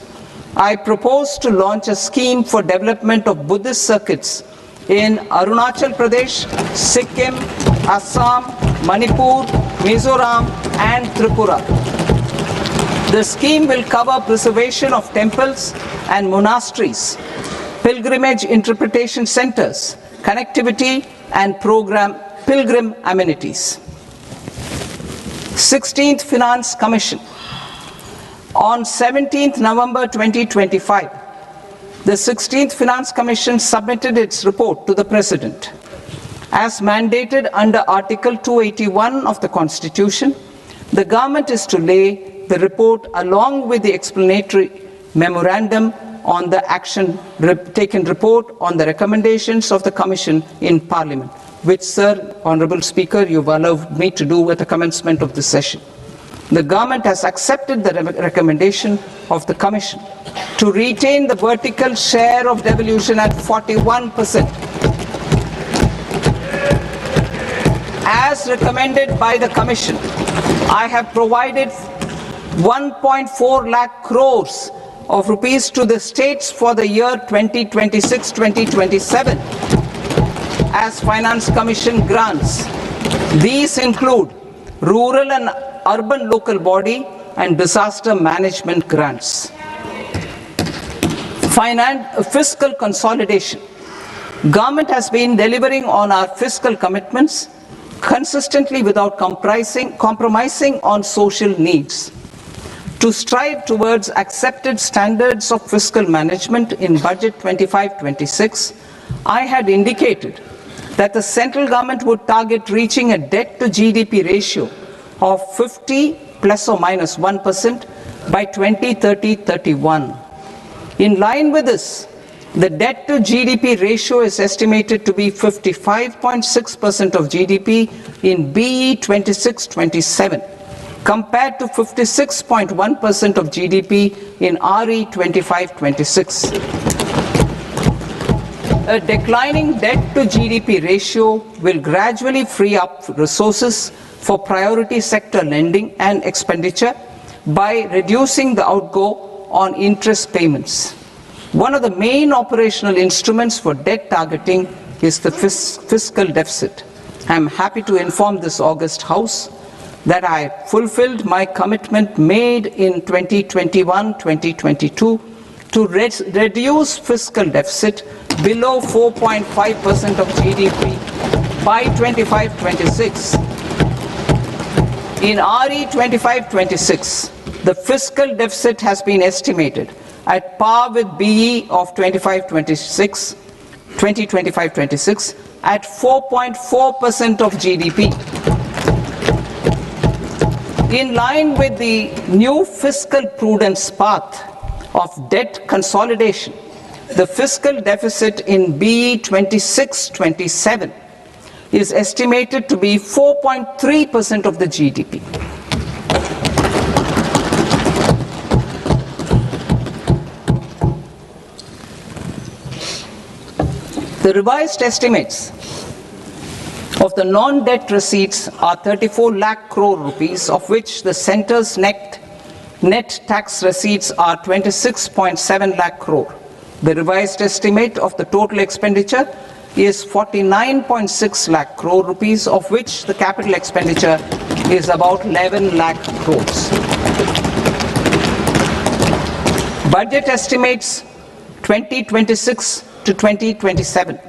I propose to launch a scheme for development of Buddhist circuits in Arunachal Pradesh, Sikkim, Assam, Manipur, Mizoram, and Tripura. The scheme will cover preservation of temples and monasteries, pilgrimage interpretation centers, connectivity, and pilgrim amenities. 16th Finance Commission. On 17th November 2025, the 16th Finance Commission submitted its report to the President. As mandated under Article 281 of the Constitution, the government is to lay the report along with the explanatory memorandum on the action taken report on the recommendations of the Commission in Parliament, which, Sir, Honourable Speaker, you've allowed me to do at the commencement of this session. The government has accepted the recommendation of the Commission to retain the vertical share of devolution at 41%. As recommended by the Commission, I have provided 1.4 lakh crores of rupees to the states for the year 2026-2027 as Finance Commission grants. These include rural and urban local body and disaster management grants. Fiscal consolidation. Government has been delivering on our fiscal commitments consistently without compromising on social needs. To strive towards accepted standards of fiscal management in Budget 2025-26, I had indicated that the central government would target reaching a debt to GDP ratio of 50 plus or minus 1% by 2030-31. In line with this, the debt to GDP ratio is estimated to be 55.6% of GDP in BE 26-27, compared to 56.1% of GDP in RE 25-26. A declining debt to GDP ratio will gradually free up resources for priority sector lending and expenditure by reducing the outgo on interest payments. One of the main operational instruments for debt targeting is the fiscal deficit. I am happy to inform this august House that I fulfilled my commitment made in 2021-2022 to reduce fiscal deficit below 4.5% of GDP by 25-26. In RE 25-26, the fiscal deficit has been estimated at par with BE of 2025-26 at 4.4% of GDP. In line with the new fiscal prudence path of debt consolidation, the fiscal deficit in BE 26-27 is estimated to be 4.3% of the GDP. The revised estimates of the non-debt receipts are 34 lakh crore rupees, of which the centre's net tax receipts are 26.7 lakh crore. The revised estimate of the total expenditure is 49.6 lakh crore rupees, of which the capital expenditure is about 11 lakh crores. Budget estimates 2026 to 2027.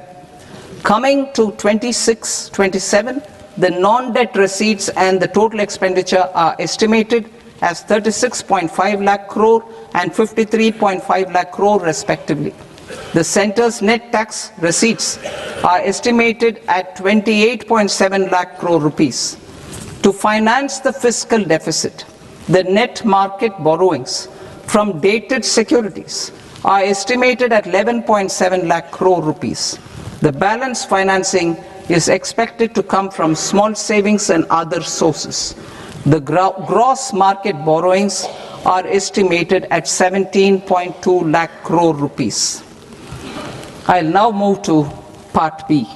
Coming to 26-27, the non-debt receipts and the total expenditure are estimated as 36.5 lakh crore and 53.5 lakh crore respectively. The centre's net tax receipts are estimated at 28.7 lakh crore rupees. To finance the fiscal deficit, the net market borrowings from dated securities are estimated at 11.7 lakh crore rupees. The balance financing is expected to come from small savings and other sources. The gross market borrowings are estimated at 17.2 lakh crore rupees. I'll now move to Part B.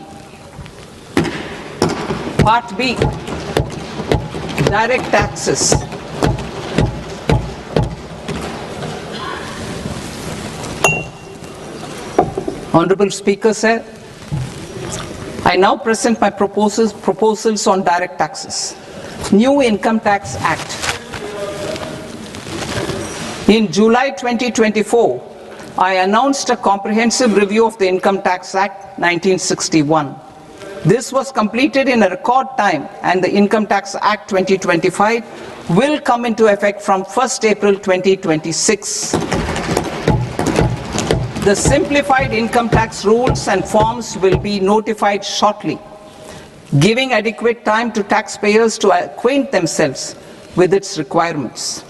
Part B, direct taxes. Honorable Speaker, sir, I now present my proposals on direct taxes. New Income Tax Act. In July 2024, I announced a comprehensive review of the Income Tax Act 1961. This was completed in a record time, and the Income Tax Act 2025 will come into effect from 1st April 2026. The simplified income tax rules and forms will be notified shortly, giving adequate time to taxpayers to acquaint themselves with its requirements.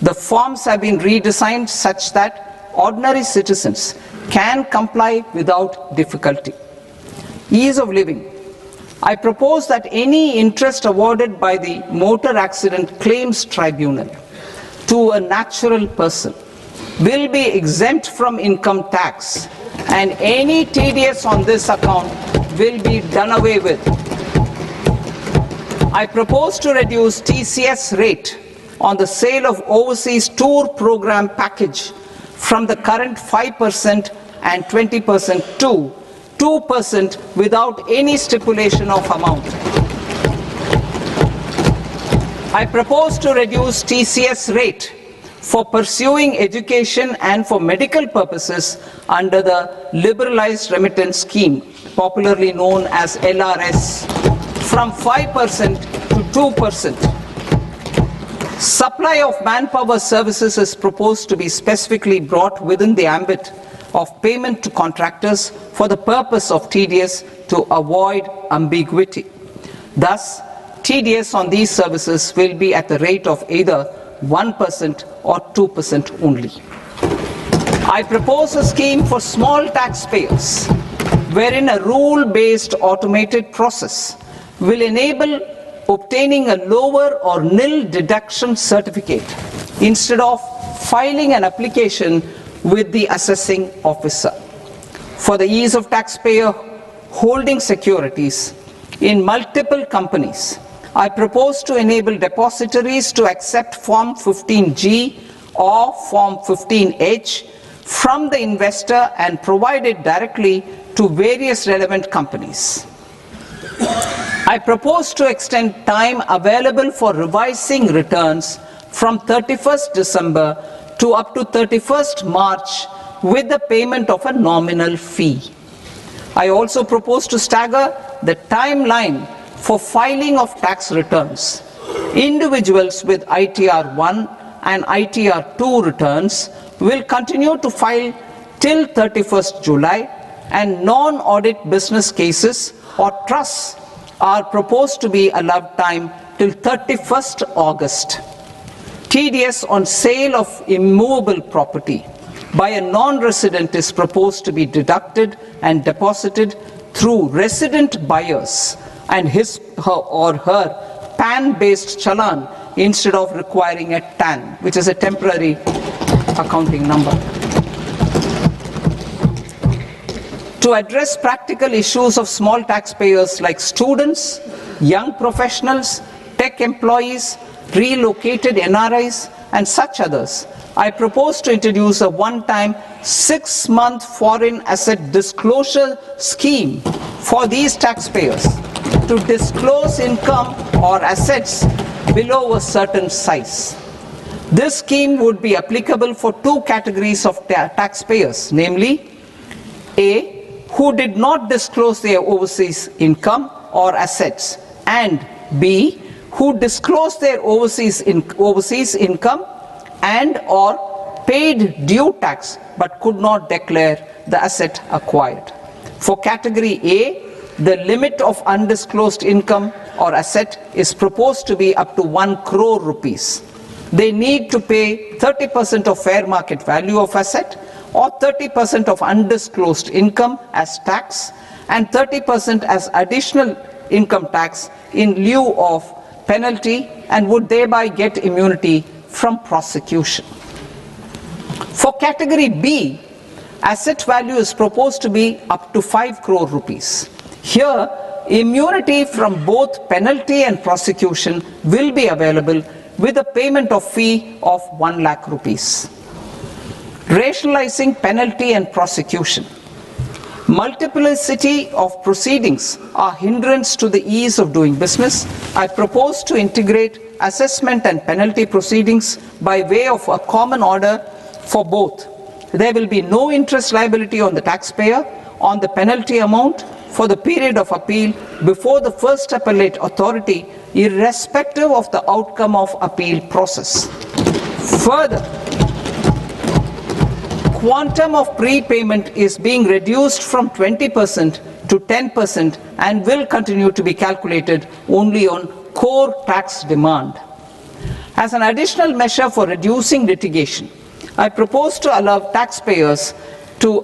The forms have been redesigned such that ordinary citizens can comply without difficulty. Ease of living. I propose that any interest awarded by the Motor Accident Claims Tribunal to a natural person will be exempt from income tax, and any TDS on this account will be done away with. I propose to reduce TCS rate on the sale of overseas tour program package from the current 5% and 20% to 2% without any stipulation of amount. I propose to reduce TCS rate for pursuing education and for medical purposes under the Liberalized Remittance Scheme, popularly known as LRS, from 5% to 2%. Supply of manpower services is proposed to be specifically brought within the ambit of payment to contractors for the purpose of TDS to avoid ambiguity. Thus, TDS on these services will be at the rate of either 1% or 2% only. I propose a scheme for small taxpayers wherein a rule-based automated process will enable obtaining a lower or nil deduction certificate instead of filing an application with the assessing officer. For the ease of taxpayer holding securities in multiple companies, I propose to enable depositories to accept Form 15G or Form 15H from the investor and provide it directly to various relevant companies. I propose to extend time available for revising returns from 31st December to up to 31st March with the payment of a nominal fee. I also propose to stagger the timeline for filing of tax returns. Individuals with ITR 1 and ITR 2 returns will continue to file till 31st July, and non-audit business cases or trusts are proposed to be allowed time till 31st August. TDS on sale of immovable property by a non-resident is proposed to be deducted and deposited through resident buyers and his or her PAN-based challan instead of requiring a TAN, which is a temporary accounting number. To address practical issues of small taxpayers like students, young professionals, tech employees, relocated NRIs, and such others, I propose to introduce a one-time 6-month foreign asset disclosure scheme for these taxpayers to disclose income or assets below a certain size. This scheme would be applicable for two categories of taxpayers, namely A, who did not disclose their overseas income or assets, and B, who disclosed their overseas income and or paid due tax but could not declare the asset acquired. For category A, the limit of undisclosed income or asset is proposed to be up to 1 crore rupees. they need to pay 30% of fair market value of asset or 30% of undisclosed income as tax and 30% as additional income tax in lieu of penalty and would thereby get immunity from prosecution. For category B, asset value is proposed to be up to 5 crore rupees. Here, immunity from both penalty and prosecution will be available with a payment of fee of 1 lakh rupees. Rationalizing penalty and prosecution. Multiplicity of proceedings are hindrance to the ease of doing business. I propose to integrate assessment and penalty proceedings by way of a common order for both. There will be no interest liability on the taxpayer on the penalty amount for the period of appeal before the first appellate authority, irrespective of the outcome of appeal process. Further, quantum of prepayment is being reduced from 20% to 10% and will continue to be calculated only on core tax demand. As an additional measure for reducing litigation, I propose to allow taxpayers to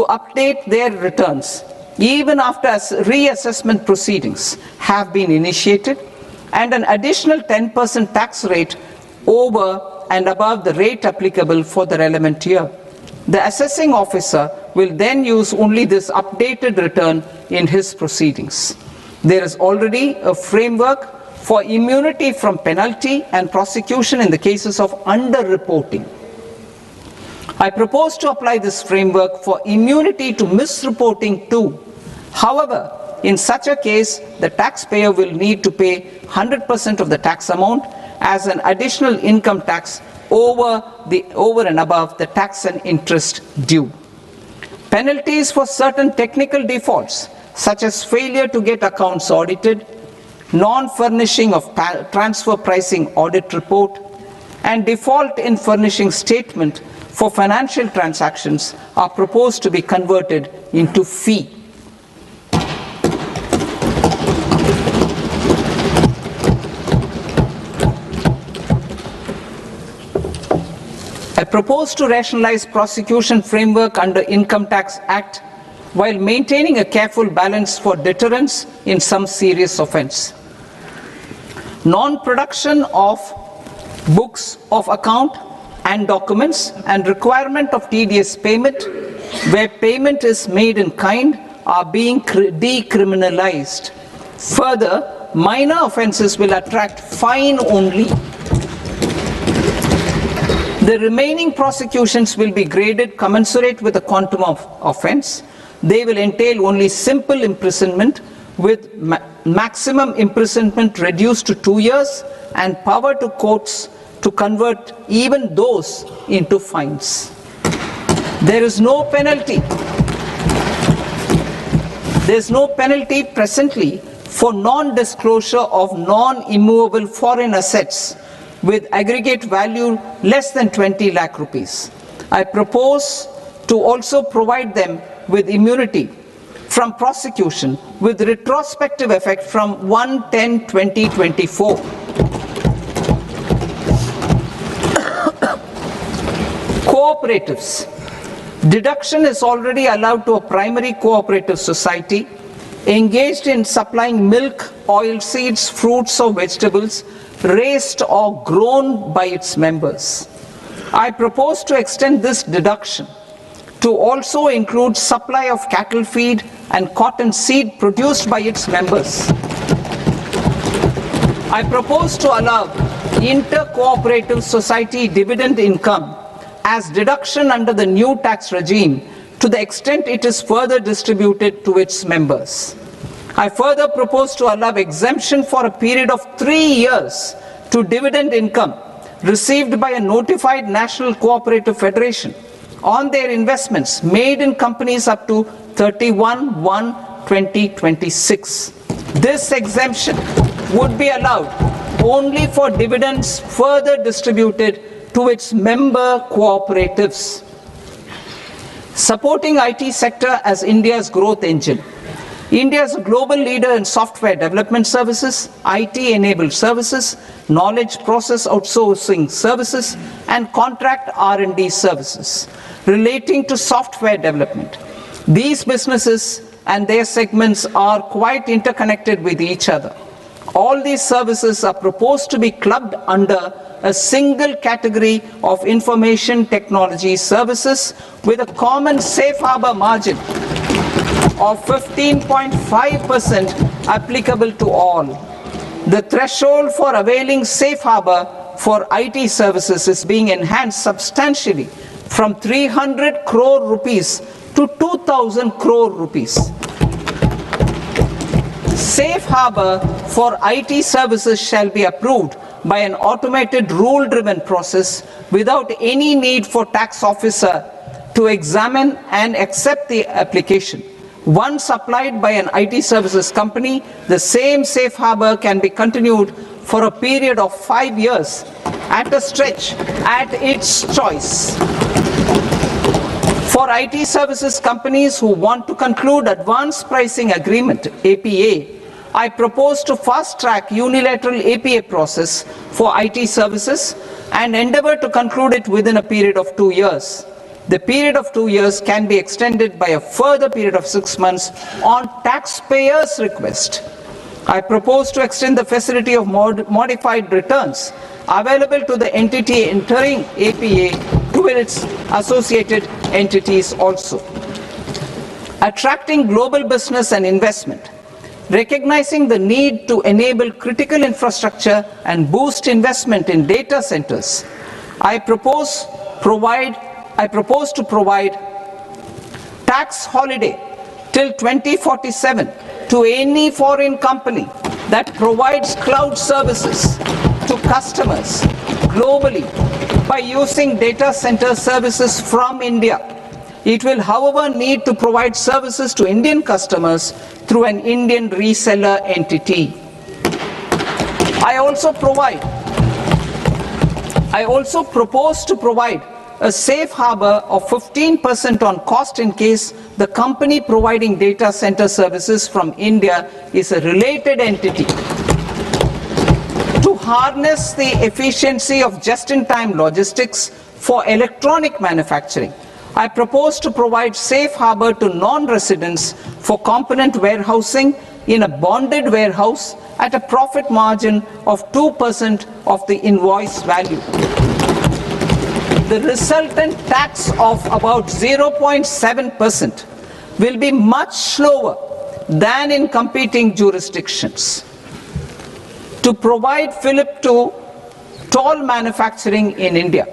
update their returns even after reassessment proceedings have been initiated and an additional 10% tax rate over and above the rate applicable for the relevant year. The assessing officer will then use only this updated return in his proceedings. There is already a framework for immunity from penalty and prosecution in the cases of underreporting. I propose to apply this framework for immunity to misreporting too. However, in such a case, the taxpayer will need to pay 100% of the tax amount as an additional income tax over and above the tax and interest due. Penalties for certain technical defaults, such as failure to get accounts audited, non-furnishing of transfer pricing audit report, and default in furnishing statement for financial transactions are proposed to be converted into fee. I propose to rationalize prosecution framework under Income Tax Act while maintaining a careful balance for deterrence in some serious offence. Non-production of books of account and documents and requirement of TDS payment where payment is made in kind are being decriminalized. Further, minor offences will attract fine only. The remaining prosecutions will be graded commensurate with the quantum of offence. They will entail only simple imprisonment with maximum imprisonment reduced to 2 years and power to courts to convert even those into fines. There is no penalty. There is no penalty presently for non-disclosure of non-immovable foreign assets with aggregate value less than 20 lakh rupees. I propose to also provide them with immunity from prosecution with retrospective effect from 1/10/2024. Cooperatives. Deduction is already allowed to a primary cooperative society engaged in supplying milk, oilseeds, fruits or vegetables raised or grown by its members. I propose to extend this deduction to also include supply of cattle feed and cotton seed produced by its members. I propose to allow inter-cooperative society dividend income as deduction under the new tax regime to the extent it is further distributed to its members. I further propose to allow exemption for a period of 3 years to dividend income received by a notified national cooperative federation on their investments made in companies up to 31/1/2026. This exemption would be allowed only for dividends further distributed to its member cooperatives. Supporting IT sector as India's growth engine. India is a global leader in software development services, IT-enabled services, knowledge process outsourcing services, and contract R&D services relating to software development. These businesses and their segments are quite interconnected with each other. All these services are proposed to be clubbed under a single category of information technology services with a common safe harbor margin of 15.5% applicable to all. The threshold for availing safe harbor for IT services is being enhanced substantially from 300 crore rupees to 2,000 crore rupees. Safe harbor for IT services shall be approved by an automated rule-driven process without any need for tax officer to examine and accept the application. Once applied by an IT services company, the same safe harbor can be continued for a period of 5 years at a stretch at its choice. For IT services companies who want to conclude advanced pricing agreement, APA, I propose to fast-track unilateral APA process for IT services and endeavor to conclude it within a period of 2 years. The period of 2 years can be extended by a further period of 6 months on taxpayers' request. I propose to extend the facility of modified returns available to the entity entering APA to its associated entities also. Attracting global business and investment. Recognizing the need to enable critical infrastructure and boost investment in data centers, I propose to provide tax holiday till 2047 to any foreign company that provides cloud services to customers globally by using data center services from India. It will, however, need to provide services to Indian customers through an Indian reseller entity. I also propose to provide a safe harbor of 15% on cost in case the company providing data center services from India is a related entity. To harness the efficiency of just-in-time logistics for electronic manufacturing, I propose to provide safe harbor to non-residents for component warehousing in a bonded warehouse at a profit margin of 2% of the invoice value. The resultant tax of about 0.7% will be much lower than in competing jurisdictions. To provide fillip to toll manufacturing in India,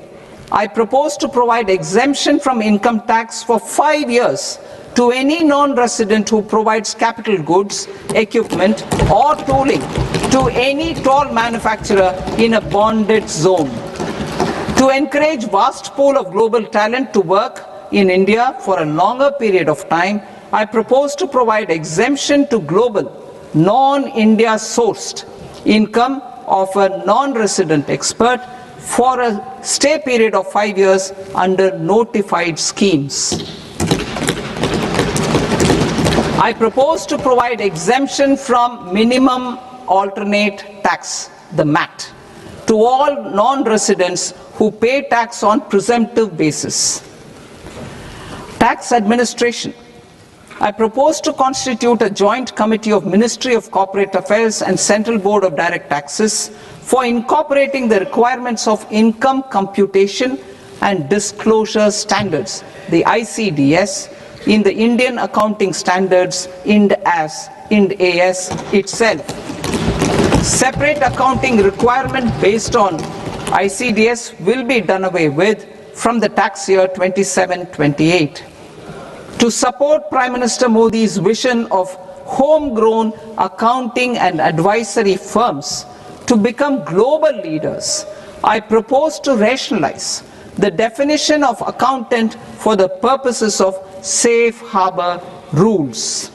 I propose to provide exemption from income tax for 5 years to any non-resident who provides capital goods, equipment, or tooling to any toll manufacturer in a bonded zone. To encourage vast pool of global talent to work in India for a longer period of time, I propose to provide exemption to global, non-India sourced income of a non-resident expert for a stay period of 5 years under notified schemes. I propose to provide exemption from minimum alternate tax, the MAT, to all non-residents who pay tax on presumptive basis. Tax administration. I propose to constitute a joint committee of Ministry of Corporate Affairs and Central Board of Direct Taxes for incorporating the requirements of income computation and disclosure standards, the ICDS, in the Indian Accounting Standards Ind AS itself. Separate accounting requirement based on ICDS will be done away with from the tax year 27-28. To support Prime Minister Modi's vision of homegrown accounting and advisory firms to become global leaders, I propose to rationalize the definition of accountant for the purposes of safe harbor rules.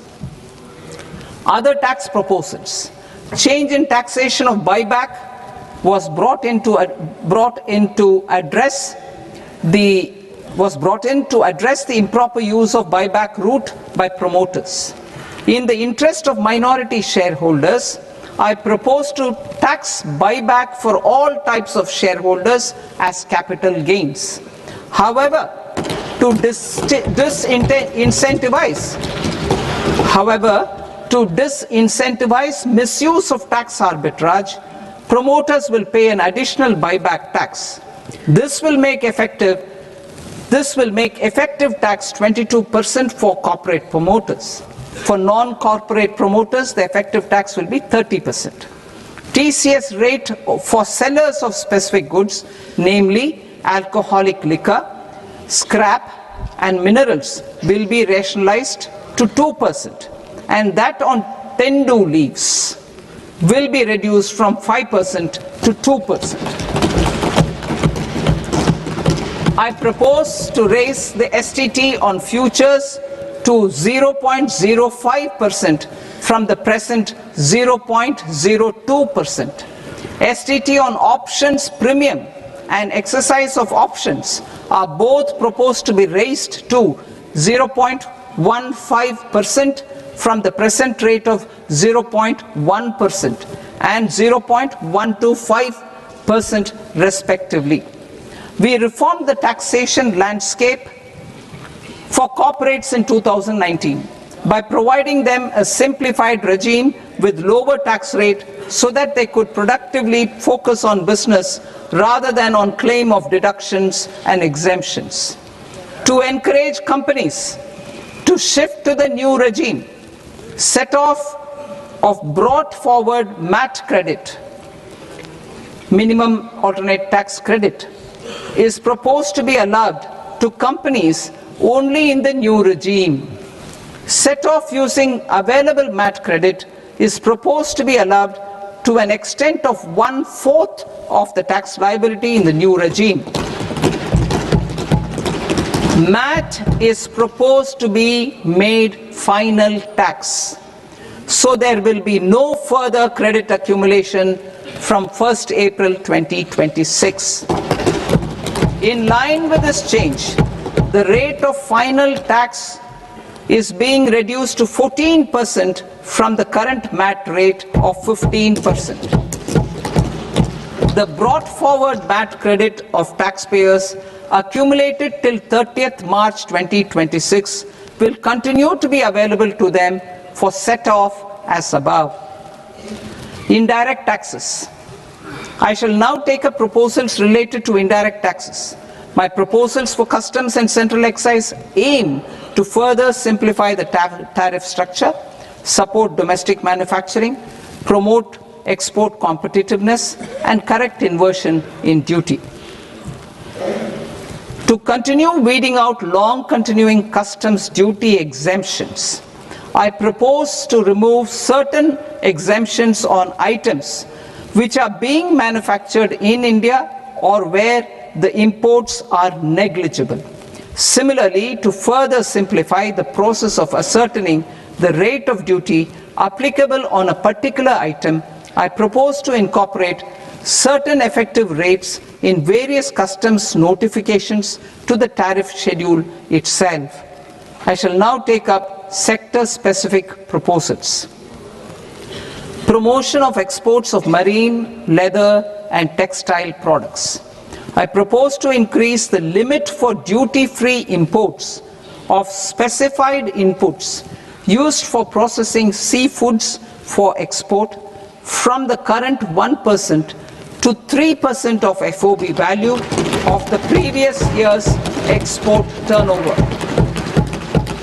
Other tax proposals. Change in taxation of buyback was brought in to address the improper use of buyback route by promoters. In the interest of minority shareholders, I propose to tax buyback for all types of shareholders as capital gains. However, to disincentivize misuse of tax arbitrage, promoters will pay an additional buyback tax. This will make effective tax 22% for corporate promoters. For non-corporate promoters, the effective tax will be 30%. TCS rate for sellers of specific goods, namely alcoholic liquor, scrap and minerals, will be rationalized to 2%, and that on tender leaves will be reduced from 5% to 2%. I propose to raise the STT on futures to 0.05% from the present 0.02%. STT on options premium and exercise of options are both proposed to be raised to 0.15% from the present rate of 0.1% and 0.125% respectively. We reformed the taxation landscape for corporates in 2019 by providing them a simplified regime with lower tax rate so that they could productively focus on business rather than on claim of deductions and exemptions. To encourage companies to shift to the new regime, set off of brought forward MAT credit, minimum alternate tax credit, is proposed to be allowed to companies only in the new regime. Set off using available MAT credit is proposed to be allowed to an extent of 1/4 of the tax liability in the new regime. MAT is proposed to be made final tax, so there will be no further credit accumulation from 1st April 2026. In line with this change, the rate of final tax is being reduced to 14% from the current MAT rate of 15%. The brought forward MAT credit of taxpayers accumulated till 30th March 2026 will continue to be available to them for set off as above. Indirect taxes. I shall now take up proposals related to indirect taxes. My proposals for customs and central excise aim to further simplify the tariff structure, support domestic manufacturing, promote export competitiveness, and correct inversion in duty. To continue weeding out long continuing customs duty exemptions, I propose to remove certain exemptions on items which are being manufactured in India or where the imports are negligible. Similarly, to further simplify the process of ascertaining the rate of duty applicable on a particular item, I propose to incorporate certain effective rates in various customs notifications to the tariff schedule itself. I shall now take up sector-specific proposals. Promotion of exports of marine, leather, and textile products. I propose to increase the limit for duty-free imports of specified inputs used for processing seafoods for export from the current 1% to 3% of FOB value of the previous year's export turnover.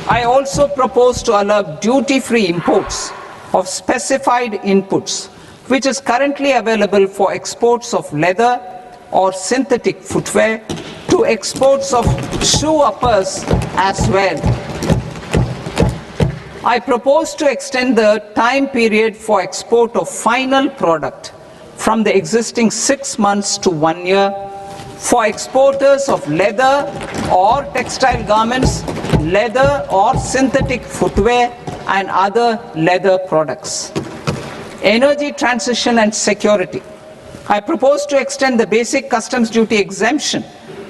I also propose to allow duty-free imports of specified inputs, which is currently available for exports of leather or synthetic footwear, to exports of shoe uppers as well. I propose to extend the time period for export of final product from the existing 6 months to 1 year for exporters of leather or textile garments, leather or synthetic footwear, and other leather products. Energy transition and security. I propose to extend the basic customs duty exemption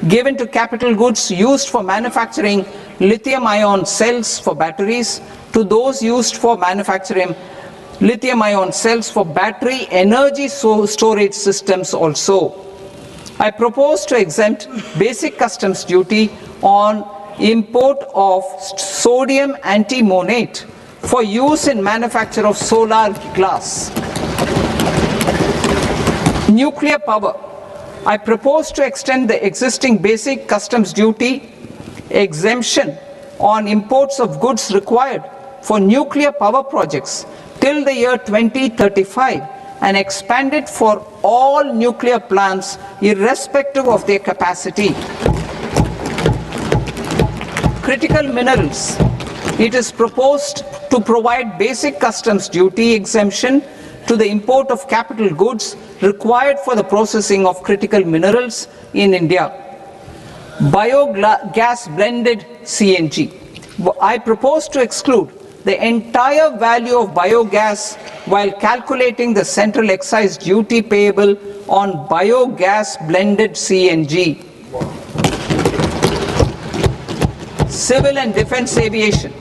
given to capital goods used for manufacturing lithium-ion cells for batteries to those used for manufacturing lithium-ion cells for battery energy storage systems also. I propose to exempt basic customs duty on import of sodium antimonate for use in manufacture of solar glass. Nuclear power. I propose to extend the existing basic customs duty exemption on imports of goods required for nuclear power projects till the year 2035 and expand it for all nuclear plants irrespective of their capacity. Critical minerals. It is proposed to provide basic customs duty exemption to the import of capital goods required for the processing of critical minerals in India. Biogas blended CNG. I propose to exclude the entire value of biogas while calculating the central excise duty payable on biogas blended CNG. Civil and defense aviation.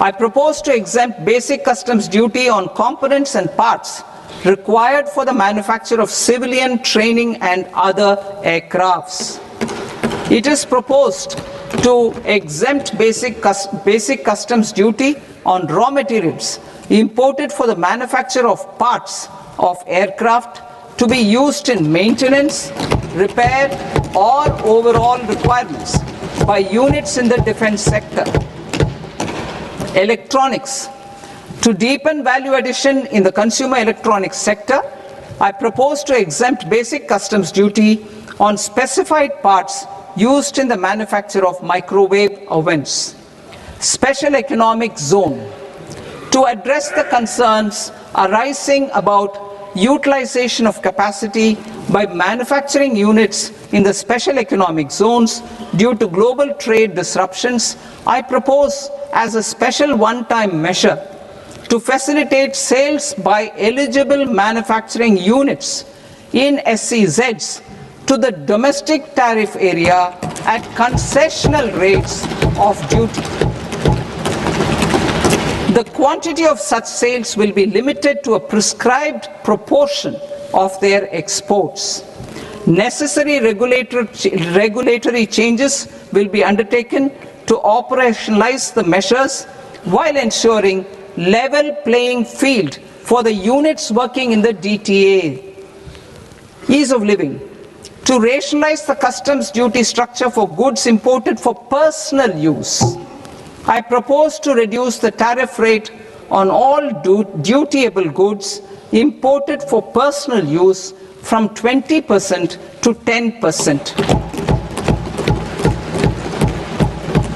I propose to exempt basic customs duty on components and parts required for the manufacture of civilian training and other aircrafts. It is proposed to exempt basic customs duty on raw materials imported for the manufacture of parts of aircraft to be used in maintenance, repair, or overall requirements by units in the defense sector. Electronics. To deepen value addition in the consumer electronics sector, I propose to exempt basic customs duty on specified parts used in the manufacture of microwave ovens. Special economic zone. To address the concerns arising about utilization of capacity by manufacturing units in the special economic zones due to global trade disruptions, I propose as a special one-time measure to facilitate sales by eligible manufacturing units in SEZs to the domestic tariff area at concessional rates of duty. The quantity of such sales will be limited to a prescribed proportion of their exports. Necessary regulatory changes will be undertaken to operationalize the measures while ensuring level playing field for the units working in the DTA. Ease of living. To rationalize the customs duty structure for goods imported for personal use, I propose to reduce the tariff rate on all dutiable goods imported for personal use from 20% to 10%.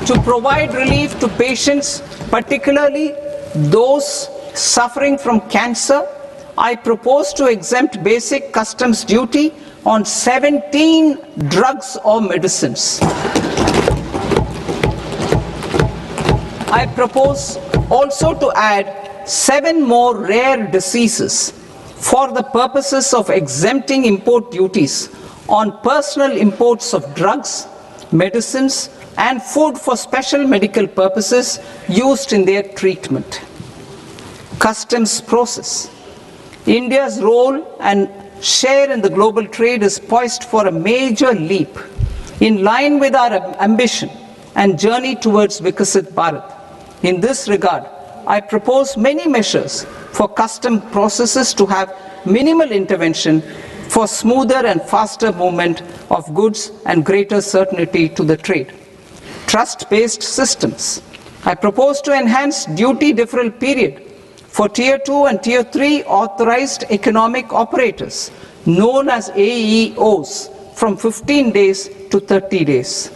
To provide relief to patients, particularly those suffering from cancer, I propose to exempt basic customs duty on 17 drugs or medicines. I propose also to add 7 more rare diseases for the purposes of exempting import duties on personal imports of drugs, medicines, and food for special medical purposes used in their treatment. Customs process. India's role and share in the global trade is poised for a major leap in line with our ambition and journey towards Vikasit Bharat. In this regard, I propose many measures for custom processes to have minimal intervention for smoother and faster movement of goods and greater certainty to the trade. Trust-based systems. I propose to enhance duty deferral period for Tier 2 and Tier 3 authorized economic operators, known as AEOs, from 15 days to 30 days.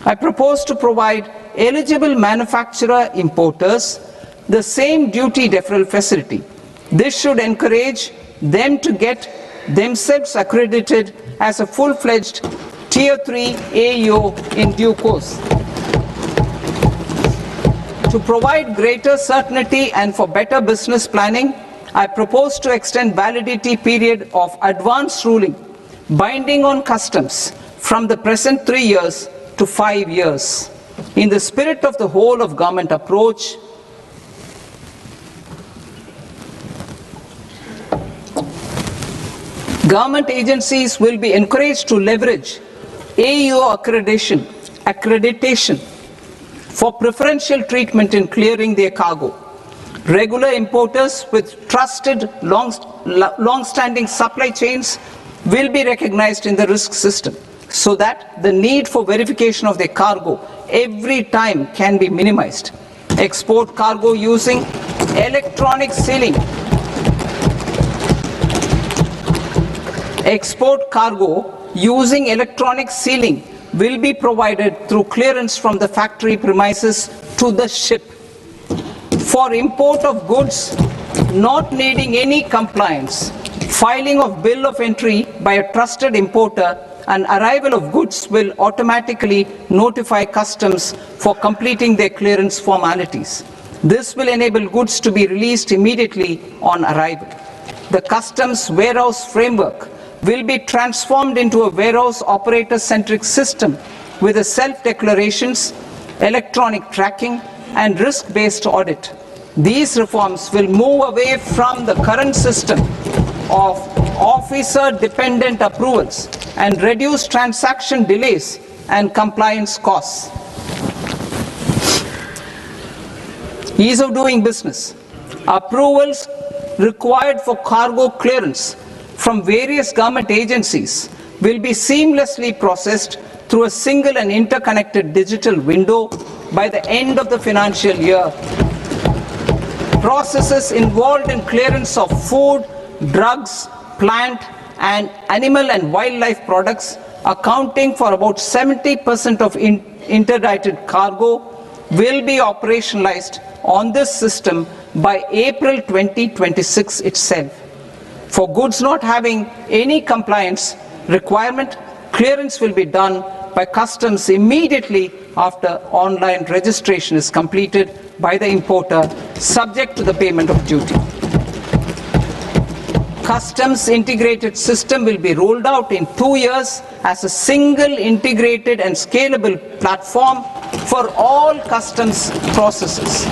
I propose to provide eligible manufacturer importers the same duty deferral facility. This should encourage them to get themselves accredited as a full-fledged Tier 3 AEO in due course. To provide greater certainty and for better business planning, I propose to extend validity period of advance ruling binding on customs from the present 3 years to 5 years. In the spirit of the whole of government approach, government agencies will be encouraged to leverage AEO accreditation for preferential treatment in clearing their cargo. Regular importers with trusted long-standing supply chains will be recognized in the risk system so that the need for verification of their cargo every time can be minimized. Export cargo using electronic sealing. Export cargo using electronic sealing will be provided through clearance from the factory premises to the ship. For import of goods not needing any compliance, filing of bill of entry by a trusted importer and arrival of goods will automatically notify customs for completing their clearance formalities. This will enable goods to be released immediately on arrival. The customs warehouse framework will be transformed into a warehouse operator-centric system with a self-declarations, electronic tracking, and risk-based audit. These reforms will move away from the current system of officer-dependent approvals and reduce transaction delays and compliance costs. Ease of doing business. Approvals required for cargo clearance from various government agencies will be seamlessly processed through a single and interconnected digital window by the end of the financial year. Processes involved in clearance of food, drugs, plant, and animal and wildlife products, accounting for about 70% of interdicted cargo, will be operationalized on this system by April 2026 itself. For goods not having any compliance requirement, clearance will be done by customs immediately after online registration is completed by the importer, subject to the payment of duty. Customs integrated system will be rolled out in 2 years as a single integrated and scalable platform for all customs processes.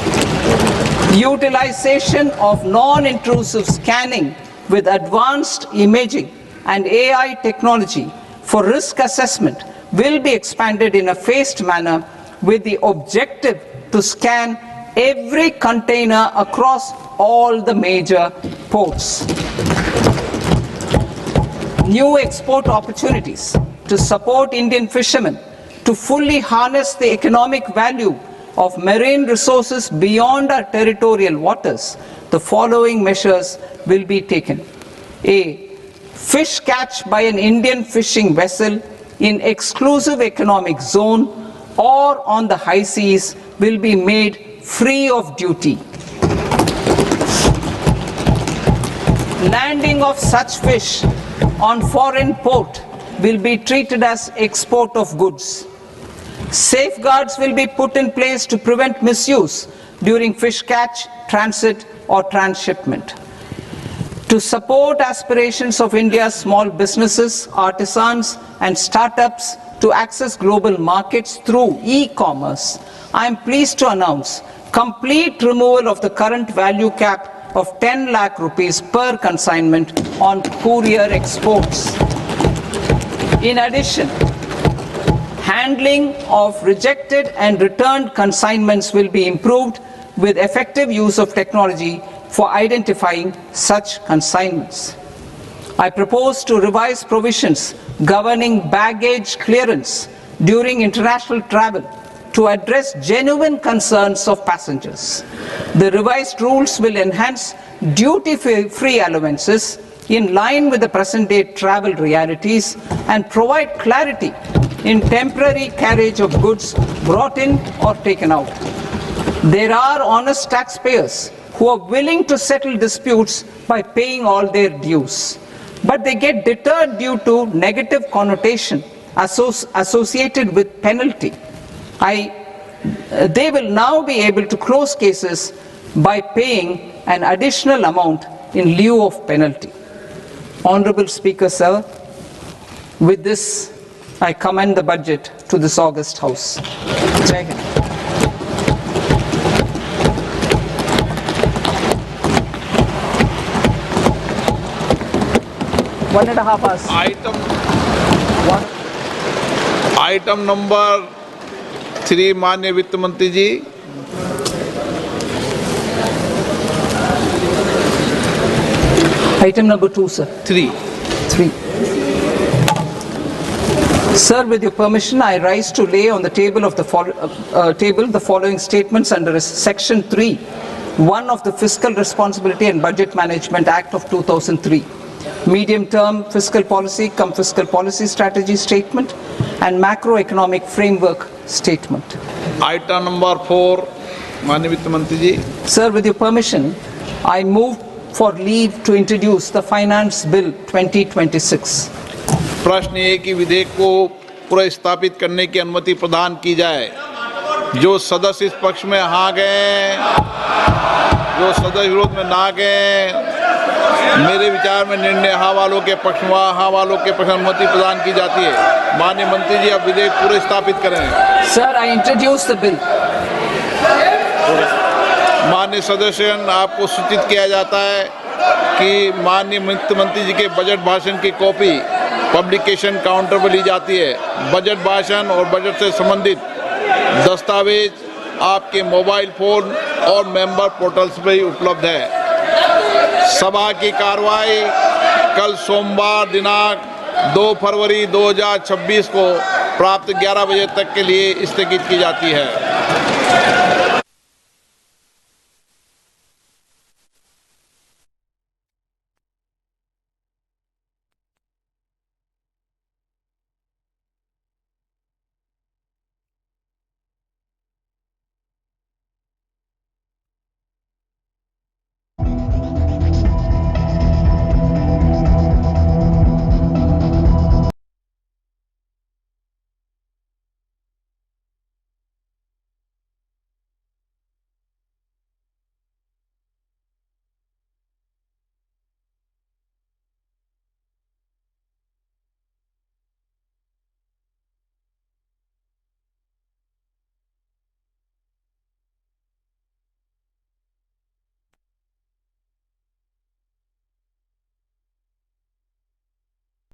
Utilization of non-intrusive scanning with advanced imaging and AI technology for risk assessment will be expanded in a phased manner with the objective to scan every container across all the major ports. New export opportunities to support Indian fishermen to fully harness the economic value of marine resources beyond our territorial waters. The following measures will be taken. A. Fish catch by an Indian fishing vessel in exclusive economic zone or on the high seas will be made free of duty. Landing of such fish on foreign port will be treated as export of goods. Safeguards will be put in place to prevent misuse during fish catch, transit, or transshipment. To support aspirations of India's small businesses, artisans, and startups to access global markets through e-commerce, I am pleased to announce complete removal of the current value cap of 10 lakh rupees per consignment on courier exports. In addition, handling of rejected and returned consignments will be improved with effective use of technology for identifying such consignments. I propose to revise provisions governing baggage clearance during international travel to address genuine concerns of passengers. The revised rules will enhance duty-free allowances in line with the present-day travel realities and provide clarity in temporary carriage of goods brought in or taken out. There are honest taxpayers who are willing to settle disputes by paying all their dues, but they get deterred due to negative connotation associated with penalty. They will now be able to close cases by paying an additional amount in lieu of penalty. Honorable Speaker, sir, with this, I commend the budget to this august House. Jai Hind. One and a half hours. Item number 3 माननीय वित्त मंत्री जी। Item number 2, sir. 3। Sir, with your permission, I rise to lay on the table of the following statements under Section 3(1) of the Fiscal Responsibility and Budget Management Act of 2003. Medium-term fiscal policy cum fiscal policy strategy statement and macroeconomic framework statement. Item number 4 माननीय वित्त मंत्री जी। Sir, with your permission, I move for leave to introduce the Finance Bill 2026. प्रश्न ये कि विधेयक को पुनर्स्थापित करने की अनुमति प्रदान की जाए। जो सदस्य इस पक्ष में हाँ गए, जो सदस्य विरोध में ना गए, मेरे विचार में निर्णय हाँ वालों के पक्ष में, हाँ वालों के पक्ष में अनुमति प्रदान की जाती है। माननीय मंत्री जी, अब विधेयक पूरे स्थापित करें। Sir, I introduce the bill. माननीय सदस्यगण, आपको सूचित किया जाता है कि माननीय वित्त मंत्री जी के बजट भाषण की कॉपी पब्लिकेशन काउंटर पर ली जाती है। बजट भाषण और बजट से संबंधित दस्तावेज आपके मोबाइल फोन और मेंबर पोर्टल्स पर ही उपलब्ध है। सभा की कार्रवाई कल सोमवार दिनांक 2 फरवरी 2026 को प्राप्त 11 बजे तक के लिए स्थगित की जाती है।